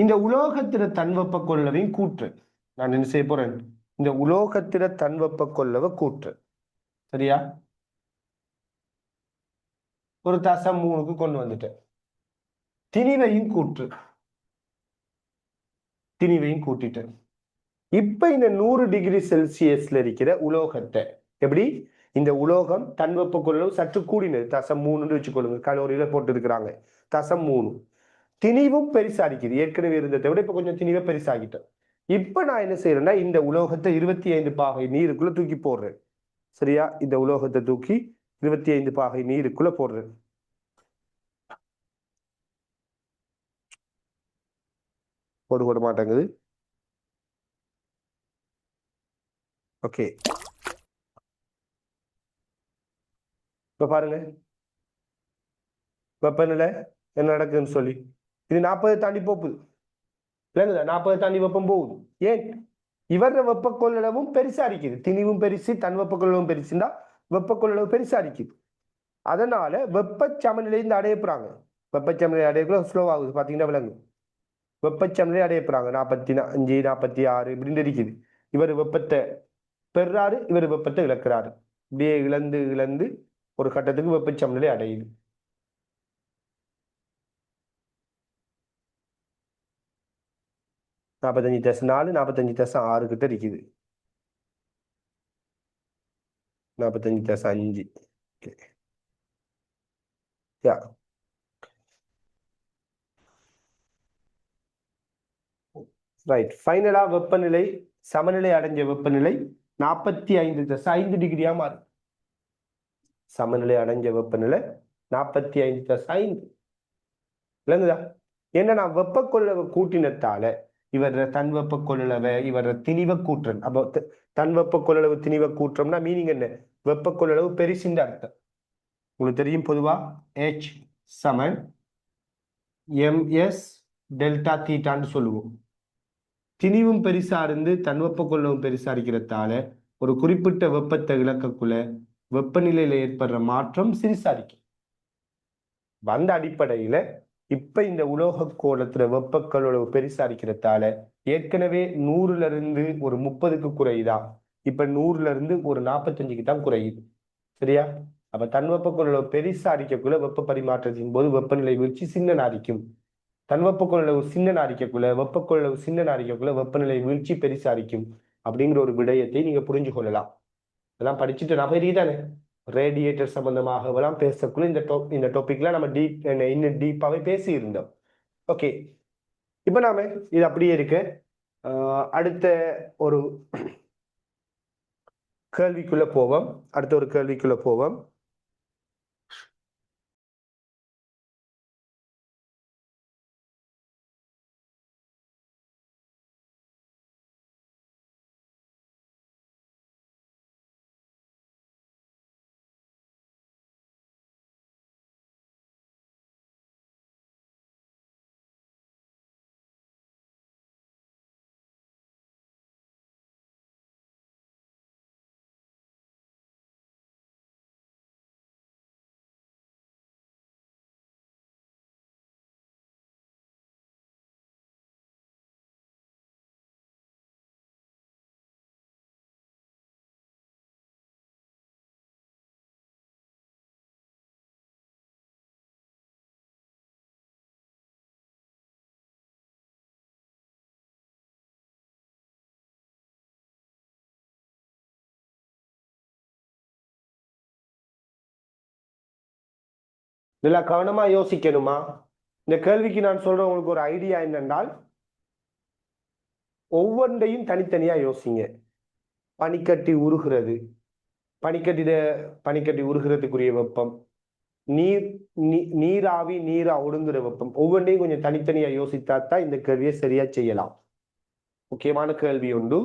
இந்த உலோகத்திர தன்வெப்ப கொள்ளவின் கூற்று நான் என்ன செய்ய போறேன், இந்த உலோகத்திர தன்வெப்ப கொள்ளவ கூற்று சரியா ஒரு தசம் 3க்கு கொண்டு வந்துட்டேன். திணிவையும் கூற்று, திணிவையும் கூட்டிட்டேன். இப்ப இந்த 100 டிகிரி செல்சியஸ்ல இருக்கிற உலோகத்தை எப்படி இந்த உலோகம் தன்வெப்ப கொள்ளவு சற்று கூடினது தசம் 3 வச்சுக்கொள்ளுங்க, கலோரியில போட்டு இருக்கிறாங்க தசம் 3. திணிவும் பெருசாடிக்குது, ஏற்கனவே இருந்ததை விட இப்ப கொஞ்சம் திணிவை பெருசாகிட்டேன். இப்ப நான் என்ன செய்யறேன்னா இந்த உலோகத்தை 25 பாகை நீருக்குள்ள தூக்கி போடுறேன். சரியா, இந்த உலோகத்தை தூக்கி 25 பாகை நீருக்குள்ள போடுறேன். போட மாட்டேங்குது. ஓகே, இப்ப பாருங்க வெப்பநிலை என்ன நடக்குதுன்னு சொல்லி, இது 40 தாண்டி போகுது. 40 தாண்டி வெப்பம் போகுது. ஏன் இவர வெப்ப கொள்ளளவும் பெருசா இருக்குது, திணிவும் பெருசு தன் வெப்ப கொள்ளளவும் பெருசுன்னா வெப்ப கொள்ளளவு பெருசா இருக்குது. அதனால வெப்ப சமநிலை இந்த அடையப்படுறாங்க. வெப்ப சமநிலை அடையக்குள்ள ஸ்லோ ஆகுது பாத்தீங்கன்னா விலங்கு. வெப்ப சமநிலை அடையப்படுறாங்க 45 46 இப்படின்னு இருக்குது. இவர் வெப்பத்தை பெறாரு, இவர் வெப்பத்தை இழக்கிறாரு. இப்படியே இழந்து இழந்து ஒரு கட்டத்துக்கு வெப்ப சமநிலை அடையுது. 45.4 45.6 கிட்ட இருக்குது. 45.5. Yeah right. ஃபைனலா வெப்பநிலை சமநிலை அடைஞ்ச வெப்பநிலை 45.5 டிகிரியா மாறும். சமநிலை அடைஞ்ச வெப்பநிலை 45.5 விளங்குதா. என்ன நான் வெப்ப கொள்ளளவு கூட்டினத்தால இவர தன் வெப்ப கொள்ளளவை இவர திணிவ கூற்றன். அப்போ தன் வெப்ப கொள்ளளவு திணிவ கூற்றம்னா மீனிங் என்ன, வெப்ப கொள்ளளவு பெருசின்ற அர்த்தம். உங்களுக்கு தெரியும் பொதுவா H சமன் ms டெல்டா தீட்டான்னு சொல்லுவோம். திணிவும் பெருசா இருந்து தன்வெப்ப கொள்ளவும் பெருசா இருக்கிறதால ஒரு குறிப்பிட்ட வெப்பத்தை இழக்கக்குள்ள வெப்பநிலையில ஏற்படுற மாற்றம் சிறிசா இருக்கு. அந்த அடிப்படையில இப்ப இந்த உலோக கோலத்துல வெப்ப கொள்ளளவு பெருசா இருக்கிறதால ஏற்கனவே 100ல இருந்து ஒரு 30க்கு குறையுதா, இப்ப 100ல இருந்து ஒரு 45க்கு தான் குறையுது. சரியா, அப்ப தன்வெப்ப கொள்ளளவு பெருசா அடிக்கக்குள்ள வெப்ப பரிமாற்றத்தின் போது வெப்பநிலை வீழ்ச்சி சின்ன அடிக்கும். தன்வெப்ப கொள்ளளவு சின்ன அரிக்கக்குள்ள வெப்ப கொள்ளளவு சின்ன அரிக்கக்குள்ள வெப்பநிலை வீழ்ச்சி பெருசா அரிக்கும் அப்படிங்கிற ஒரு விடயத்தை நீங்க புரிஞ்சு கொள்ளலாம். இதெல்லாம் படிச்சுட்டு நான் தானே ரேடியேட்டர் சம்பந்தமாக எல்லாம் பேசக்குள்ள இந்த டாபிக்ல நம்ம இன்னும் டீப்பாவே பேசி இருந்தோம். ஓகே, இப்ப நாம இது அப்படியே இருக்கு. அடுத்த ஒரு கேள்விக்குள்ள போவோம். அடுத்த ஒரு கேள்விக்குள்ள போவோம். நல்லா கவனமா யோசிக்கணுமா. இந்த கேள்விக்கு நான் சொல்ற உங்களுக்கு ஒரு ஐடியா என்னென்றால் ஒவ்வொன்றையும் தனித்தனியா யோசிங்க. பனிக்கட்டி உருகிறது, பனிக்கட்டிட பனிக்கட்டி உருகிறதுக்குரிய வெப்பம், நீர் நீராவி நீரா ஒடுங்குற வெப்பம், ஒவ்வொன்றையும் கொஞ்சம் தனித்தனியா யோசித்தா தான் இந்த கேள்வியை சரியா செய்யலாம். முக்கியமான கேள்வி உண்டு.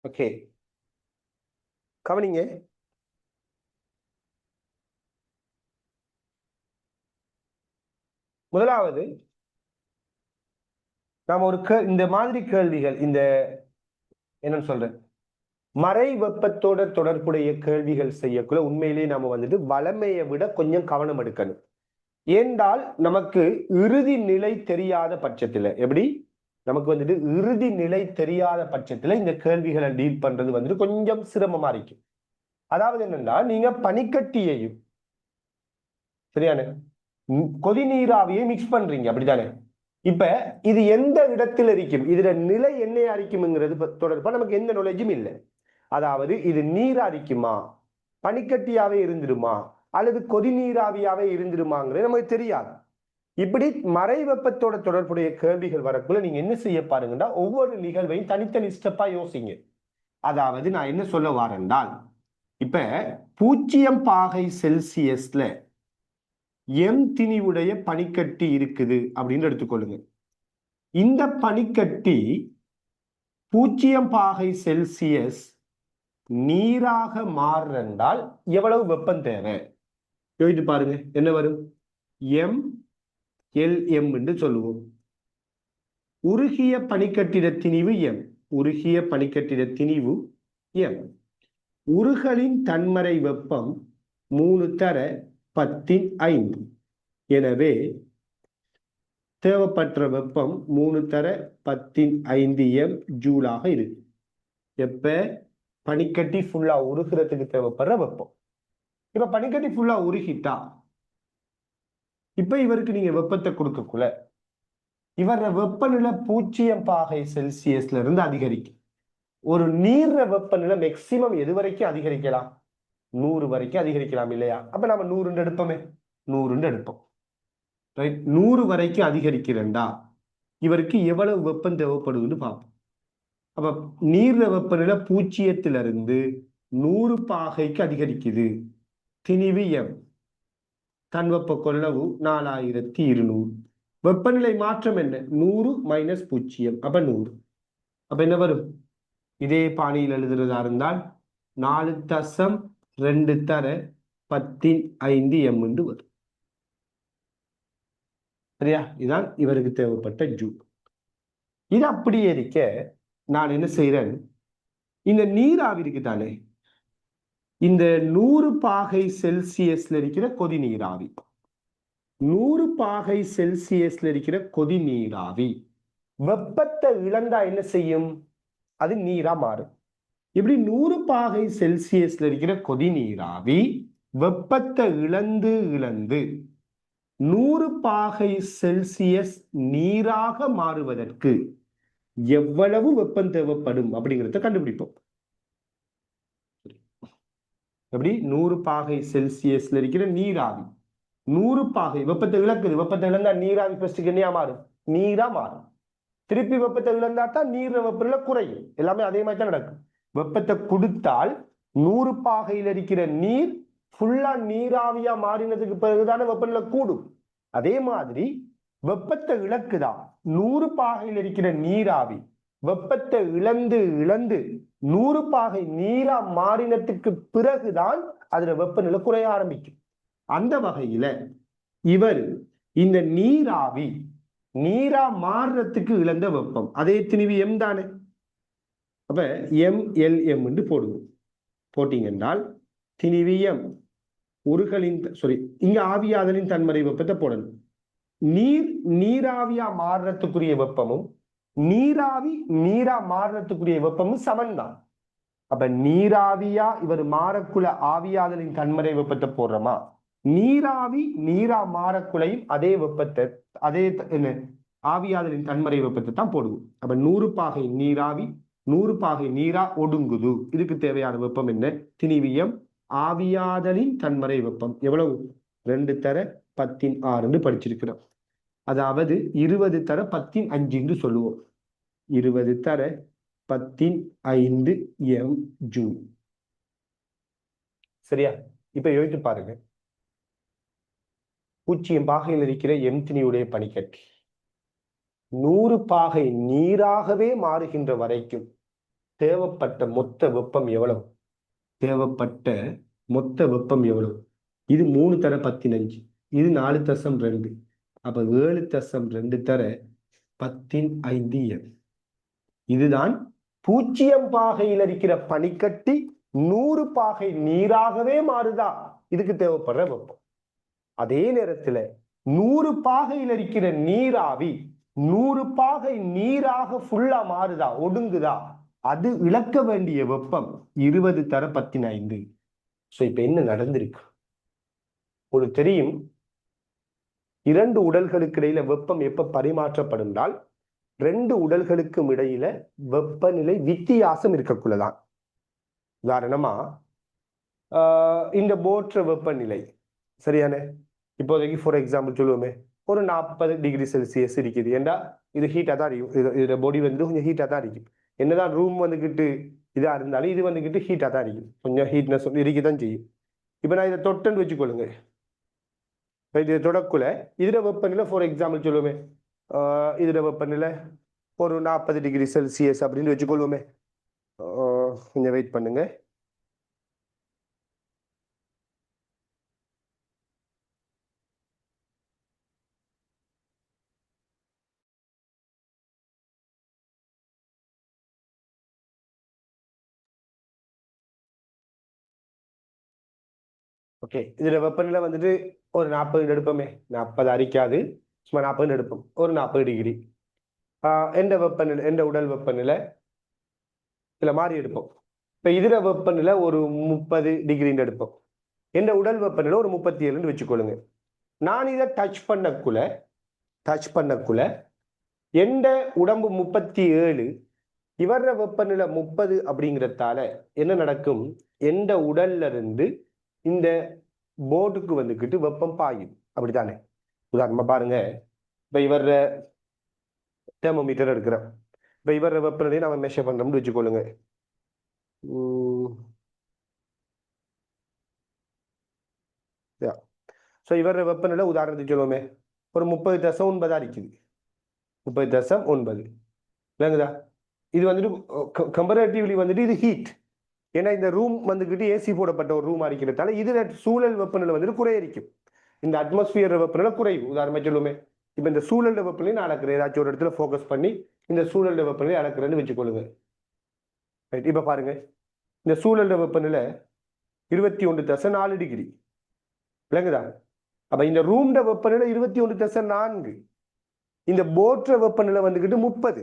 ஓகே, கவனிங்க. முதலாவது நாம ஒரு இந்த மாதிரி கேள்விகள், இந்த என்னன்னு சொல்றேன், மறை வெப்பத்தோட தொடர்புடைய கேள்விகள் செய்யக்குள்ள உண்மையிலேயே நாம வந்துட்டு வளமையை விட கொஞ்சம் கவனம் எடுக்கணும். ஏண்டால் நமக்கு இறுதி நிலை தெரியாத பட்சத்துல, எப்படி நமக்கு வந்துட்டு இறுதி நிலை தெரியாத பட்சத்துல இந்த கேள்விகளை டீல் பண்றது வந்துட்டு கொஞ்சம் சிரமமா இருக்கும். அதாவது என்னன்னா, நீங்க பனிக்கட்டியையும் சரியான கொதி நீராவியை மிக்ஸ் பண்றீங்க, அப்படித்தானே? இப்ப இது எந்த இடத்துல இருக்கும், இதுல நிலை என்ன அரிக்கும்ங்கிறது தொடர்பா நமக்கு எந்த நாலேஜும் இல்லை. அதாவது இது நீர் அரிக்குமா, பனிக்கட்டியாவே இருந்துருமா, அல்லது கொதி நீராவியாவே இருந்துருமாங்கிறது நமக்கு தெரியாது. இப்படி மறை வெப்பத்தோட தொடர்புடைய கேள்விகள் வரக்குள்ள நீங்க என்ன செய்ய பாருங்கன்னா, ஒவ்வொரு நிகழ்வையும் தனித்தனி ஸ்டெப்பா யோசிங்க. அதாவது நான் என்ன சொல்ல வரேன்னால், இப்ப 0 பாகை செல்சியஸ்ல எம் திணிவுடைய பனிக்கட்டி இருக்குது அப்படின்னு எடுத்துக்கொள்ளுங்க. இந்த பனிக்கட்டி 0 பாகை செல்சியஸ் நீராக மாறுறால் எவ்வளவு வெப்பம் தேவை யோசித்து பாருங்க. என்ன வரும்? எம் எல் எம் என்று சொல்லுவோம். உருகிய பனிக்கட்டிட திணிவு எம், உருகிய பனிக்கட்டிட திணிவு எம். உருகலின் தன்மறை வெப்பம் 3 தர 10⁵. எனவே தேவைப்பட்ட வெப்பம் 3 தர 10⁵ எம் ஜூலாக இருக்கு. எப்ப பனிக்கட்டி ஃபுல்லா உருகிறதுக்கு தேவைப்படுற வெப்பம். இப்ப பனிக்கட்டி ஃபுல்லா உருகிட்டா இப்ப இவருக்கு நீங்க வெப்பத்தை கொடுக்கக்குள்ள இவர வெப்பநிலை 0 பாகை செல்சியஸ்ல இருந்து அதிகரிக்கும். ஒரு நீர் வெப்பநிலை மேக்சிமம் எது வரைக்கும் அதிகரிக்கலாம்? 100 வரைக்கும் அதிகரிக்கலாம் இல்லையா? அப்ப நம்ம 100 எடுப்போமே, 100 எடுப்போம். 100 வரைக்கும் அதிகரிக்கிறேன்டா இவருக்கு எவ்வளவு வெப்பம் தேவைப்படுதுன்னு பார்ப்போம். அப்ப நீர் வெப்பநிலை 0 100 பாகைக்கு அதிகரிக்குது. திணிவு எம், தன்வெப்ப கொள்ளளவு 4200. வெப்பநிலை மாற்றம் என்ன? 100 - 0, அப்ப 100. அப்ப என்ன வரும்? இதே பாணியில் எழுதுறதா இருந்தால் 4.2 தர 10⁵ எம் என்று வரும். சரியா? இதுதான் இவருக்கு தேவைப்பட்ட ஜூல். இது அப்படியே இருக்க நான் என்ன செய்யறேன், இந்த நீராவி இருக்குதானே, இந்த 100 பாகை செல்சியஸ்ல இருக்கிற கொதி நீராவி, 100 பாகை செல்சியஸ்ல இருக்கிற கொதி நீராவி வெப்பத்தை இழந்தா என்ன செய்யும்? அது நீரா மாறும். இப்படி 100 பாகை செல்சியஸ்ல இருக்கிற கொதி நீராவி வெப்பத்தை இழந்து 100 பாகை செல்சியஸ் நீராக மாறுவதற்கு எவ்வளவு வெப்பம் தேவைப்படும் அப்படிங்கிறத கண்டுபிடிப்போம். எப்படி? 100 பாகை செல்சியஸ்ல இருக்கிற நீராவி 100 பாகை வெப்பத்தை இழக்குது. வெப்பத்தை இழந்தா நீராவி ஃபர்ஸ்ட் என்னையா மாறும்? நீரா மாறும். திருப்பி வெப்பத்தை இழந்தா தான் நீர் வெப்பநிலை குறையும். எல்லாமே அதே மாதிரி தான் நடக்கும். வெப்பத்தை கொடுத்தால் 100 பாகையில் இருக்கிற நீர் ஃபுல்லா நீராவியா மாறினதுக்கு பிறகுதானே வெப்பநிலை கூடும். அதே மாதிரி வெப்பத்தை இழக்குதா 100 பாகையில் இருக்கிற நீராவி வெப்பத்தை இழந்து 100 பாகை நீரா மாறினத்துக்கு பிறகுதான் அதுல வெப்பநிலை குறைய ஆரம்பிக்கும். அந்த வகையில இவர் இந்த நீராவி நீரா மாறுறதுக்கு இழந்த வெப்பம் அதே திணிவு எம் தானே. அப்ப எம் எல் எம் என்று போடுவோம். போட்டீங்க என்றால் திணிவு எம், உருகலின் இங்க ஆவியாதலின் தன்மறை வெப்பத்தை போடணும். நீராவியா மாறுறதுக்குரிய வெப்பமும் நீராவி நீரா மாறுறதுக்குரிய வெப்பமும் சமன் தான். அப்ப நீராவியா இவர் மாறக்குள்ள ஆவியாதலின் தன்மறை வெப்பத்தை போடுறோமா, நீராவி நீரா மாறக்குள்ளையும் அதே வெப்பத்தை அதே என்ன ஆவியாதலின் தன்மறை வெப்பத்தை தான் போடுவோம். அப்ப 100 பாகை நீராவி 100 பாகை நீரா ஒடுங்குது. இதுக்கு தேவையான வெப்பம் என்ன? திணிவியம் ஆவியாதலின் தன்மறை வெப்பம் எவ்வளவு? 2 தர 10⁶ படிச்சிருக்கிறோம். அதாவது 20 தர 10⁵ என்று சொல்லுவோம். 20 தர 10⁵ எம் ஜூல். சரியா? இப்ப யோசித்து பாருங்க. 0 பாகையில் இருக்கிற எம் திணிவுடைய பனிக்கட்டி 100 பாகை நீராகவே மாறுகின்ற வரைக்கும் தேவைப்பட்ட மொத்த வெப்பம் எவ்வளவு? தேவைப்பட்ட மொத்த வெப்பம் எவ்வளவு? இது 3 தர 15, இது 4.2, அப்ப 7.2 தர 10 இதுதான் 0 பாகையில் இருக்கிற பனிக்கட்டி 100 பாகை நீராகவே மாறுதா? இதுக்கு தேவைப்படுற வெப்பம். அதே நேரத்துல 100 பாகையில் இருக்கிற நீராவி 100 பாகை நீராக ஃபுல்லா மாறுதா, ஒடுங்குதா? அது இழக்க வேண்டிய வெப்பம் 20 தர 15. சோ இப்ப என்ன நடந்திருக்கு உங்களுக்கு தெரியும். 2 உடல்களுக்கு இடையில வெப்பம் எப்ப பரிமாற்றப்படும்? 2 உடல்களுக்கும் இடையில வெப்பநிலை வித்தியாசம் இருக்கக்குள்ளதான். உதாரணமா இந்த போற்ற வெப்பநிலை சரியான இப்போதைக்கு ஃபார் எக்ஸாம்பிள் சொல்லுவோமே, ஒரு 40 டிகிரி செல்சியஸ் இருக்குது. ஏண்டா இது ஹீட்டா தான் இருக்கும், இதோட பாடி வந்துட்டு கொஞ்சம் ஹீட்டா தான் இருக்கும். என்னதான் ரூம் வந்துக்கிட்டு இதா இருந்தாலும் இது வந்துக்கிட்டு ஹீட்டா தான் இருக்கும், கொஞ்சம் ஹீட்னஸ் இருக்கதான் செய்யும். இப்ப நான் இதை தொட்டுன்னு வச்சுக்கொள்ளுங்க, இது தொடக்குள்ள இதோட வெப்பநிலை ஃபார் எக்ஸாம்பிள் சொல்லுவோமே, இதோட வெப்பநிலை ஒரு 40 டிகிரி செல்சியஸ் அப்படின்னு வச்சுக்கொள்வோமே. கொஞ்சம் வெயிட் பண்ணுங்க. ஓகே, இதுல வெப்பநிலை வந்துட்டு ஒரு 40 எடுப்போமே, 40 அரிக்காது, சும்மா 40 எடுப்போம், ஒரு 40 டிகிரி. எந்த வெப்பநிலை, எந்த உடல் வெப்பநிலை இதுல மாறி எடுப்போம். இப்ப இதுல வெப்பநிலை ஒரு 30 டிகிரின்னு எடுப்போம், எந்த உடல் வெப்பநிலை ஒரு 37 வச்சுக்கொள்ளுங்க. நான் இதை டச் பண்ணக்குள்ள எந்த உடம்பு 37, இவர வெப்பநிலை 30 அப்படிங்கிறதால என்ன நடக்கும்? எந்த உடல்ல இருந்து இந்த போர்டுக்கு வந்துக்கிட்டு வெப்பம் பாயும், அப்படித்தானே? உதாரணமா பாருங்க, இப்ப இவர தெர்மோமீட்டர் எடுக்கிறோம், இப்ப இவர வெப்பநிலையை நம்ம மெஷர் பண்றோம்னு வச்சுக்கொள்ளுங்க. ஸோ இவர வெப்பநிலை உதாரணத்துக்கு சொல்லுவோமே ஒரு 30.9 இருக்குது, 30.9 விளங்குதா? இது வந்துட்டு கம்பேரிட்டிவ்லி வந்துட்டு இது ஹீட். ஏன்னா இந்த ரூம் வந்துக்கிட்டு ஏசி போடப்பட்ட ஒரு ரூம் இருக்கிறதால இதுல சூழல் வெப்பநிலை வந்துட்டு குறையிருக்கும், இந்த அட்மாஸ்பியர் வெப்பநிலை குறைவு. உதாரணமா சொல்லுவோமே, இப்ப இந்த சூழல் வெப்பநிலை நான் அளக்குறேன், ஏதாச்சும் ஒரு இடத்துல ஃபோக்கஸ் பண்ணி இந்த சூழல் வெப்பநிலை அளக்குறேன்னு வச்சுக்கொள்ளுங்க. ரைட், இப்ப பாருங்க, இந்த சூழல் வெப்பநிலை 21.4 டிகிரி விளங்குதா? அப்ப இந்த ரூம்ட வெப்பநிலை 21.4, இந்த போற்ற வெப்பநிலை வந்துக்கிட்டு 30.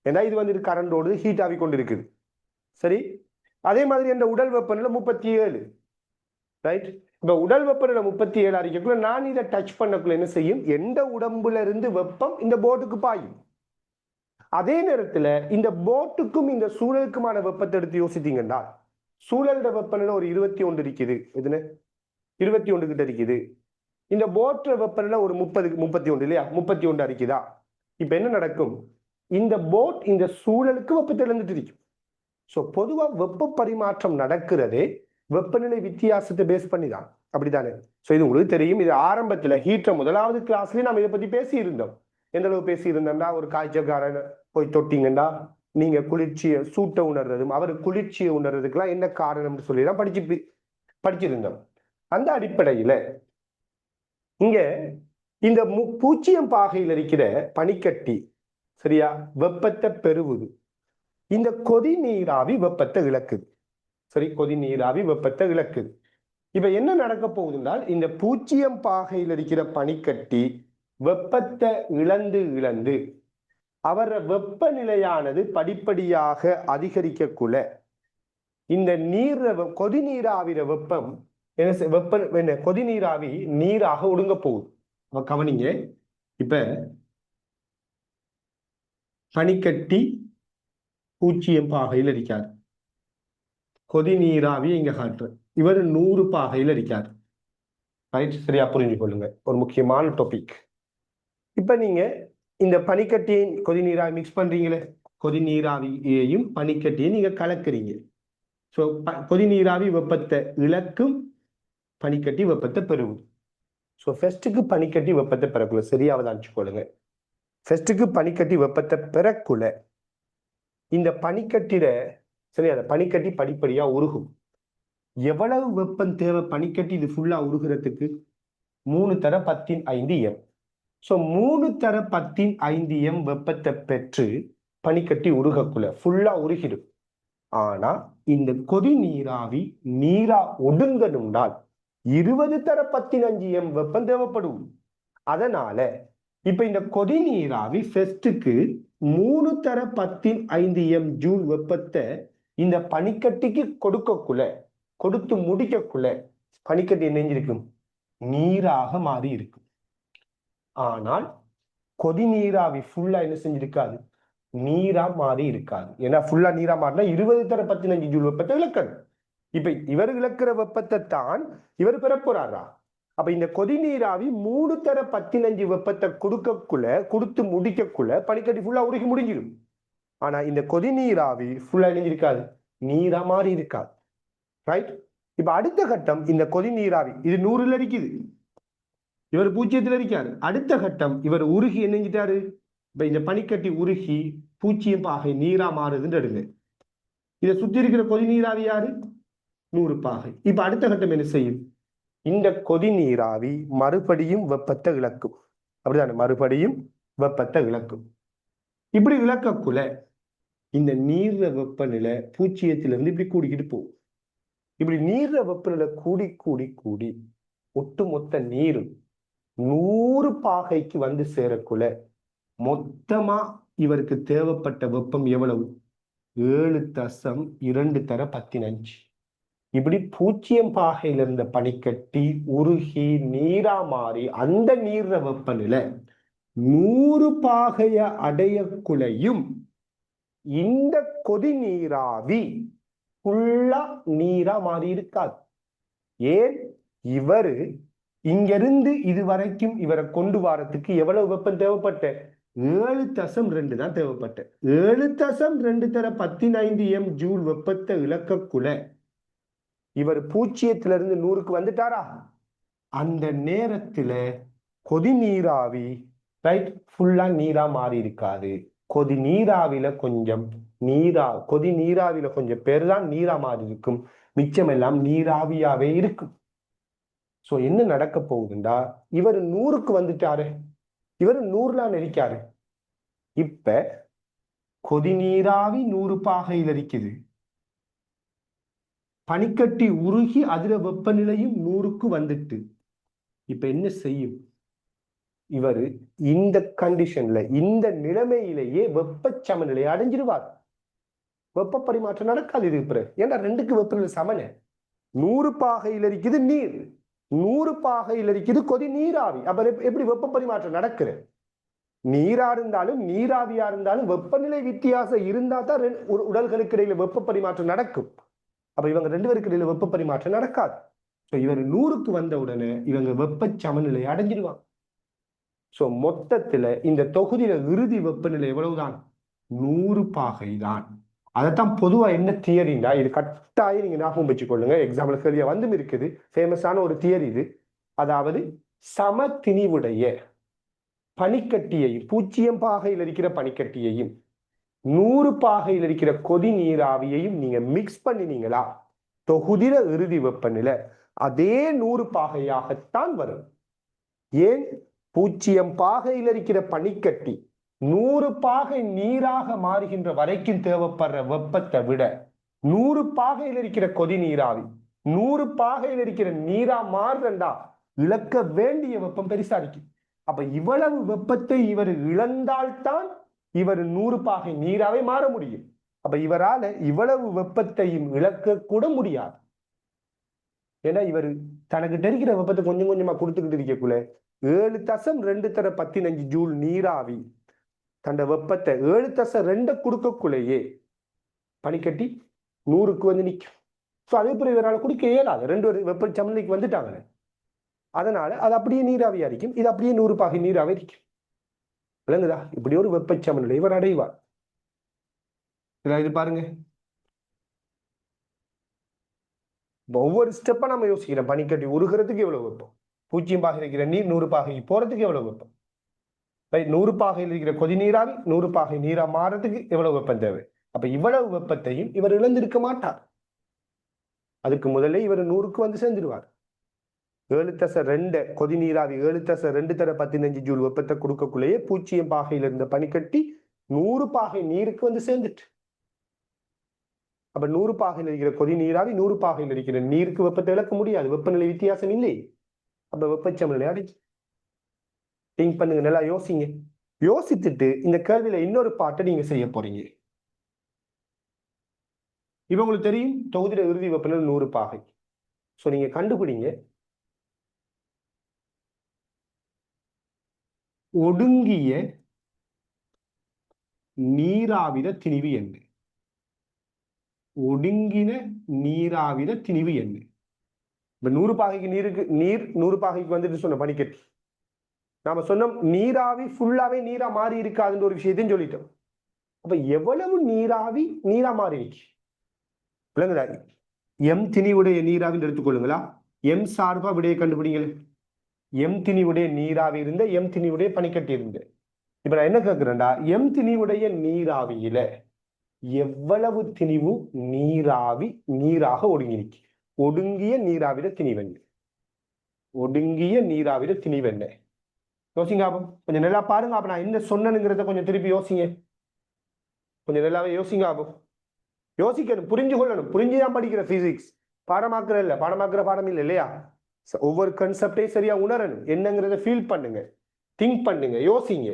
ஏன்னா இது வந்துட்டு கரண்டோடு ஹீட் ஆகி கொண்டு இருக்குது. சரி, அதே மாதிரி இந்த உடல் வெப்பநிலை 37. ரைட், இப்ப உடல் வெப்பநிலை 37 அறிக்கைக்குள்ள நான் இதை டச் பண்ணக்குள்ள என்ன செய்யும்? எந்த உடம்புல இருந்து வெப்பம் இந்த போட்டுக்கு பாயும். அதே நேரத்துல இந்த போட்டுக்கும் இந்த சூழலுக்குமான வெப்பத்தை எடுத்து யோசித்தீங்கன்னா, சூழலோட வெப்பநிலை ஒரு 21 இருக்குது, எதுன்னு 21 கிட்ட இருக்குது. இந்த போற்ற வெப்பநிலை ஒரு 31 இல்லையா, 31 இருக்குதா? இப்ப என்ன நடக்கும்? இந்த போட் இந்த சூழலுக்கு வெப்பத்தை இழந்துட்டு இருக்கும். ஸோ பொதுவா வெப்ப பரிமாற்றம் நடக்கிறதே வெப்பநிலை வித்தியாசத்தை பேஸ் பண்ணி தான், அப்படித்தானே? ஸோ இது உங்களுக்கு தெரியும். இது ஆரம்பத்துல ஹீட்டர் முதலாவது கிளாஸ்லயே நம்ம இதை பத்தி பேசி இருந்தோம். எந்த அளவு பேசி இருந்தோம்னா, ஒரு காய்ச்சல்காரன் போய் தொட்டிங்கன்னா நீங்க குளிர்ச்சியை சூட்டை உணர்றதும் அவர் குளிர்ச்சியை உணர்றதுக்கெல்லாம் என்ன காரணம்னு சொல்லி தான் படிச்சிருந்தோம். அந்த அடிப்படையில இங்க இந்த 0 பாகையில் இருக்கிற பனிக்கட்டி சரியா வெப்பத்தை பெறுவது, இந்த கொதி நீராவி வெப்பத்தை இழக்குது. சரி, கொதி நீராவி வெப்பத்தை இழக்குது. இப்ப என்ன நடக்க போகுதுன்றால், இந்த 0 பாகையில் இருக்கிற பனிக்கட்டி வெப்பத்தை இழந்து அவர வெப்பநிலையானது படிப்படியாக அதிகரிக்கக்குள்ள இந்த கொதி நீராவிர வெப்பம் என்ன கொதி நீராவி நீராக ஒடுங்க போகுது. கவனிங்க, இப்ப பனிக்கட்டி 0 பாகையில் இருக்காரு, கொதி நீராவி இங்க காட்டுற இவர் 100 பாகையில் இருக்காரு. ரைட், சரியா புரிஞ்சு கொள்ளுங்க, ஒரு முக்கியமான டாபிக். இப்ப நீங்க இந்த பனிக்கட்டியின் கொதி நீராவி மிக்ஸ் பண்றீங்களே, கொதி நீராவியையும் பனிக்கட்டியும் நீங்க கலக்குறீங்க. ஸோ கொதி நீராவி வெப்பத்தை இழக்கும், பனிக்கட்டி வெப்பத்தை பெறும். ஸோ ஃபர்ஸ்ட்டுக்கு பனிக்கட்டி வெப்பத்தை பெறக்குள்ள சரியாவதான் அனுப்பிச்சுக்கொள்ளுங்க. ஃபர்ஸ்ட்டுக்கு பனிக்கட்டி வெப்பத்தை பெறக்குள்ள இந்த பனிக்கட்டிட சரி, அந்த பனிக்கட்டி படிப்படியா உருகும். எவ்வளவு வெப்பம் தேவை பனிக்கட்டி இது ஃபுல்லா உருகிறதுக்கு? 3 × 10⁵ ஸோ 3 × 10⁵ வெப்பத்தை பெற்று பனிக்கட்டி உருகக்குள்ள ஃபுல்லா உருகிடும். ஆனா இந்த கொதி நீராவி நீரா ஒடுங்கணும்னால் 20 × 10⁵ வெப்பம் தேவைப்படும். அதனால இப்ப இந்த கொதி நீராவி ஃபெஸ்ட்டுக்கு 3 × 10⁵ ஜூல் வெப்பத்தை இந்த பனிக்கட்டிக்கு கொடுத்து முடிக்கக்குள்ள பனிக்கட்டி என்னெஞ்சிருக்கும்? நீராக மாறி இருக்கும். ஆனால் கொதி நீராவி ஃபுல்லா என்ன செஞ்சிருக்காது? நீரா மாறி இருக்காது. ஏன்னா ஃபுல்லா நீரா மாறினா 20 × 10⁵ ஜூல் வெப்பத்தை இழக்கணும். இப்ப இவர் இழக்கிற வெப்பத்தை தான் இவர் பெற போறாரா? அப்ப இந்த கொதி நீராவி 3 × 10⁵ வெப்பத்தை கொடுத்து முடிக்கக்குள்ள பனிக்கட்டி ஃபுல்லா உருகி முடிஞ்சிடும். ஆனா இந்த கொதி நீராவி ஃபுல்லா இணைஞ்சிருக்காது, நீரா மாறி இருக்காது. ரைட்? இப்ப அடுத்த கட்டம் இந்த கொதி நீராவி இது 100ல் இருக்குது, இவர் 0ல் இருக்காரு. அடுத்த கட்டம் இவர் உருகி என்னஞ்சிட்டாரு? இப்ப இந்த பனிக்கட்டி உருகி 0 நீரா மாறுதுன்னு எடுங்க. இதை சுத்தி இருக்கிற கொதி நீராவி யாரு? 100 இப்ப அடுத்த கட்டம் என்ன செய்யும்? இந்த கொதி நீராவி மறுபடியும் வெப்பத்தை இழக்கும். அப்படிதானே? மறுபடியும் வெப்பத்தை இழக்கும். இப்படி இழக்கக்குள்ள இந்த நீர்ல வெப்பநிலை 0லிருந்து இப்படி கூடிக்கிட்டு போகும். இப்படி நீர்ல வெப்பநிலை கூடி கூடி கூடி ஒட்டுமொத்த நீரும் 100 வந்து சேரக்குள்ள மொத்தமா இவருக்கு தேவைப்பட்ட வெப்பம் எவ்வளவு? 7.2 இப்படி 0 இருந்த பனிக்கட்டி உருகி நீரா மாறி அந்த நீர்ல வெப்பநிலை 100 அடையக்குள்ளையும் இந்த கொதி நீராவி ஃபுல்லா நீரா மாறி இருக்காது. ஏன்? இவரு இங்கிருந்து இதுவரைக்கும் இவரை கொண்டு வரத்துக்கு எவ்வளவு வெப்பம் தேவைப்பட்ட? 7.2 தான் தேவைப்பட்ட. 7.2 × 10⁵ ஜூல் வெப்பத்தை இழக்கக்குள்ள இவர் 0லிருந்து 100க்கு வந்துட்டாரா? அந்த நேரத்துல கொதி நீராவி ரைட் ஃபுல்லா நீரா மாறி இருக்காது. கொதி நீராவில கொஞ்சம் பேர் தான் நீரா மாறி இருக்கும், மிச்சம் எல்லாம் நீராவியாவே இருக்கும். சோ என்ன நடக்க போகுதுண்டா, இவர் 100க்கு வந்துட்டாரு, இவர் 100ல இருக்காரு. இப்ப கொதி நீராவி 100 இருக்குது, பனிக்கட்டி உருகி அதுல வெப்பநிலையும் 100க்கு வந்துட்டு இப்ப என்ன செய்யும்? இவர் இந்த கண்டிஷன்ல இந்த நிலைமையிலேயே வெப்ப சமநிலையை அடைஞ்சிருவார். வெப்ப பரிமாற்றம் நடக்காது இது பிறகு. ஏன்னா 2க்கு வெப்பநிலை சமன. 100 இருக்குது நீர், 100 இருக்குது கொதி நீராவி. அப்ப எப்படி வெப்ப பரிமாற்றம் நடக்குது? நீரா இருந்தாலும் நீராவியா இருந்தாலும் வெப்பநிலை வித்தியாசம் இருந்தா தான் உடல்களுக்கு இடையில வெப்ப பரிமாற்றம் நடக்கும். அப்ப இவங்க 2 பேருக்கு இடையில வெப்ப பரிமாற்றம் நடக்காது. இவர் 100க்கு வந்த உடனே இவங்க வெப்ப சமநிலை அடைஞ்சிடுவாங்க. சோ மொத்தத்துல இந்த தொகுதியில இறுதி வெப்பநிலை எவ்வளவுதான்? 100 தான். அதைத்தான் பொதுவா என்ன தியரிண்டா, இது கட்டாயம் நீங்க ஞாபகம் வச்சுக்கொள்ளுங்க, எக்ஸாம்பிள் கேள்வியா வந்து இருக்குது, ஃபேமஸான ஒரு தியரி இது. அதாவது சமதிணிவுடைய பனிக்கட்டியையும் 0 இருக்கிற பனிக்கட்டியையும் 100 இருக்கிற கொதி நீராவியையும் நீங்க மிக்ஸ் பண்ணினீங்களா, தொகுதியில இறுதி வெப்பநிலை அதே 100 வரும். ஏன்? 0 இருக்கிற பனிக்கட்டி 100 நீராக மாறுகின்ற வரைக்கும் தேவைப்படுற வெப்பத்தை விட 100 இருக்கிற கொதி நீராவி 100 இருக்கிற நீரா மாறுறா இழக்க வேண்டிய வெப்பம் பெருசா இருக்கு. அப்ப இவ்வளவு வெப்பத்தை இவர் இழந்தால்தான் இவர் 100 நீராவே மாற முடியும். அப்ப இவரால இவ்வளவு வெப்பத்தையும் இழக்க கூட முடியாது. ஏன்னா இவர் தனக்கு தெரிகிற வெப்பத்தை கொஞ்சம் கொஞ்சமா கொடுத்துக்கிட்டு இருக்கக்குள்ள 7.2 × 10⁵ ஜூல் நீராவி தன் வெப்பத்தை 7.2 கொடுக்கக்குள்ளேயே பனிக்கட்டி 100க்கு வந்து நிற்கும். ஸோ அதே போல இவரால் கொடுக்க இயலாது, 2 வெப்ப சமநிலைக்கு வந்துட்டாங்க. அதனால அது அப்படியே நீராவியா இருக்கும், இது அப்படியே 100 நீராவே இருக்கும். விளங்குதா? இப்படி ஒரு வெப்ப சமநிலை இவர் அடைவார். இது பாருங்க, ஒவ்வொரு ஸ்டெப்பா நம்ம யோசிக்கிறோம். பனிக்கட்டி உருகிறதுக்கு எவ்வளவு வெப்பம், 0 இருக்கிற நீர் 100 போறதுக்கு எவ்வளவு வெப்பம், 100 இருக்கிற கொதி நீராவி 100 நீரா மாறதுக்கு எவ்வளவு வெப்பம் தேவை, அப்ப இவ்வளவு வெப்பத்தையும் இவர் இழந்திருக்க மாட்டார். அதுக்கு முதல்ல இவர் 100க்கு வந்து சேர்ந்துருவார். 7+2 கொதி நீராவி 7+2 தர 15 ஜூல் வெப்பத்தை கொடுக்கக்குள்ளேயே 0 பாகையில் இருந்த பனிக்கட்டி 100 பாகை நீருக்கு வந்து சேர்ந்துட்டு. அப்ப 100 பாகையில் இருக்கிற கொதி நீராவி 100 பாகையில் இருக்கிற நீருக்கு வெப்பத்தை இழக்க முடியாது. வெப்பநிலை வித்தியாசம் இல்லை. அப்ப வெப்பச்சமநிலை அடைச்சு. திங்க் பண்ணுங்க, நல்லா யோசிங்க. யோசித்துட்டு இந்த கேள்வியில இன்னொரு பாட்டை நீங்க செய்ய போறீங்க. இப்ப உங்களுக்கு தெரியும் தொகுதியில இறுதி வெப்பநிலை 100 பாகை. சோ நீங்க கண்டுபிடிங்க ஒடுங்கிய நீராவித திணிவு என்ன. ஒடுங்கின நீராவித திணிவு என்ன? இப்ப 100 பாகைக்கு நீர் 100 பாகைக்கு வந்துட்டு சொன்ன பனிக்கட்டி. நாம சொன்னோம் நீராவி ஃபுல்லாவே நீரா மாறி இருக்காதுன்ற ஒரு விஷயத்தையும் சொல்லிட்டோம். அப்ப எவ்வளவு நீராவி நீரா மாறி இருக்கு விளங்குதா? எம் திணிவுடைய நீராவின்னு எடுத்துக்கொள்ளுங்களா. எம் சார்பா விடையை கண்டுபிடிங்கள். எம் திணிவுடைய நீராவி இருந்த எம் திணிவுடைய பனிக்கட்டி இருந்து. இப்ப நான் என்ன கேட்கிறேன்டா, எம் திணிவுடைய நீராவியில எவ்வளவு திணிவு நீராவி நீராக ஒடுங்கிருக்கு? ஒடுங்கிய நீராவிட திணிவெண்ணு. ஒடுங்கிய நீராவிட திணிவெண்ணு யோசிங்க. கொஞ்சம் நல்லா பாருங்க. அப்ப நான் என்ன சொன்னனுங்கிறத கொஞ்சம் திருப்பி யோசிங்க. கொஞ்சம் நல்லாவே யோசிங்க. யோசிக்கணும், புரிஞ்சு கொள்ளணும். புரிஞ்சுதான் படிக்கிற பிசிக்ஸ். பாடமாக்குற இல்ல, பாடமாக்குற பாடம் இல்லை இல்லையா? ஒவ்வொரு கன்செப்டையும் சரியா உணரணும். என்னங்கிறத ஃபீல் பண்ணுங்க, திங்க் பண்ணுங்க, யோசிங்க.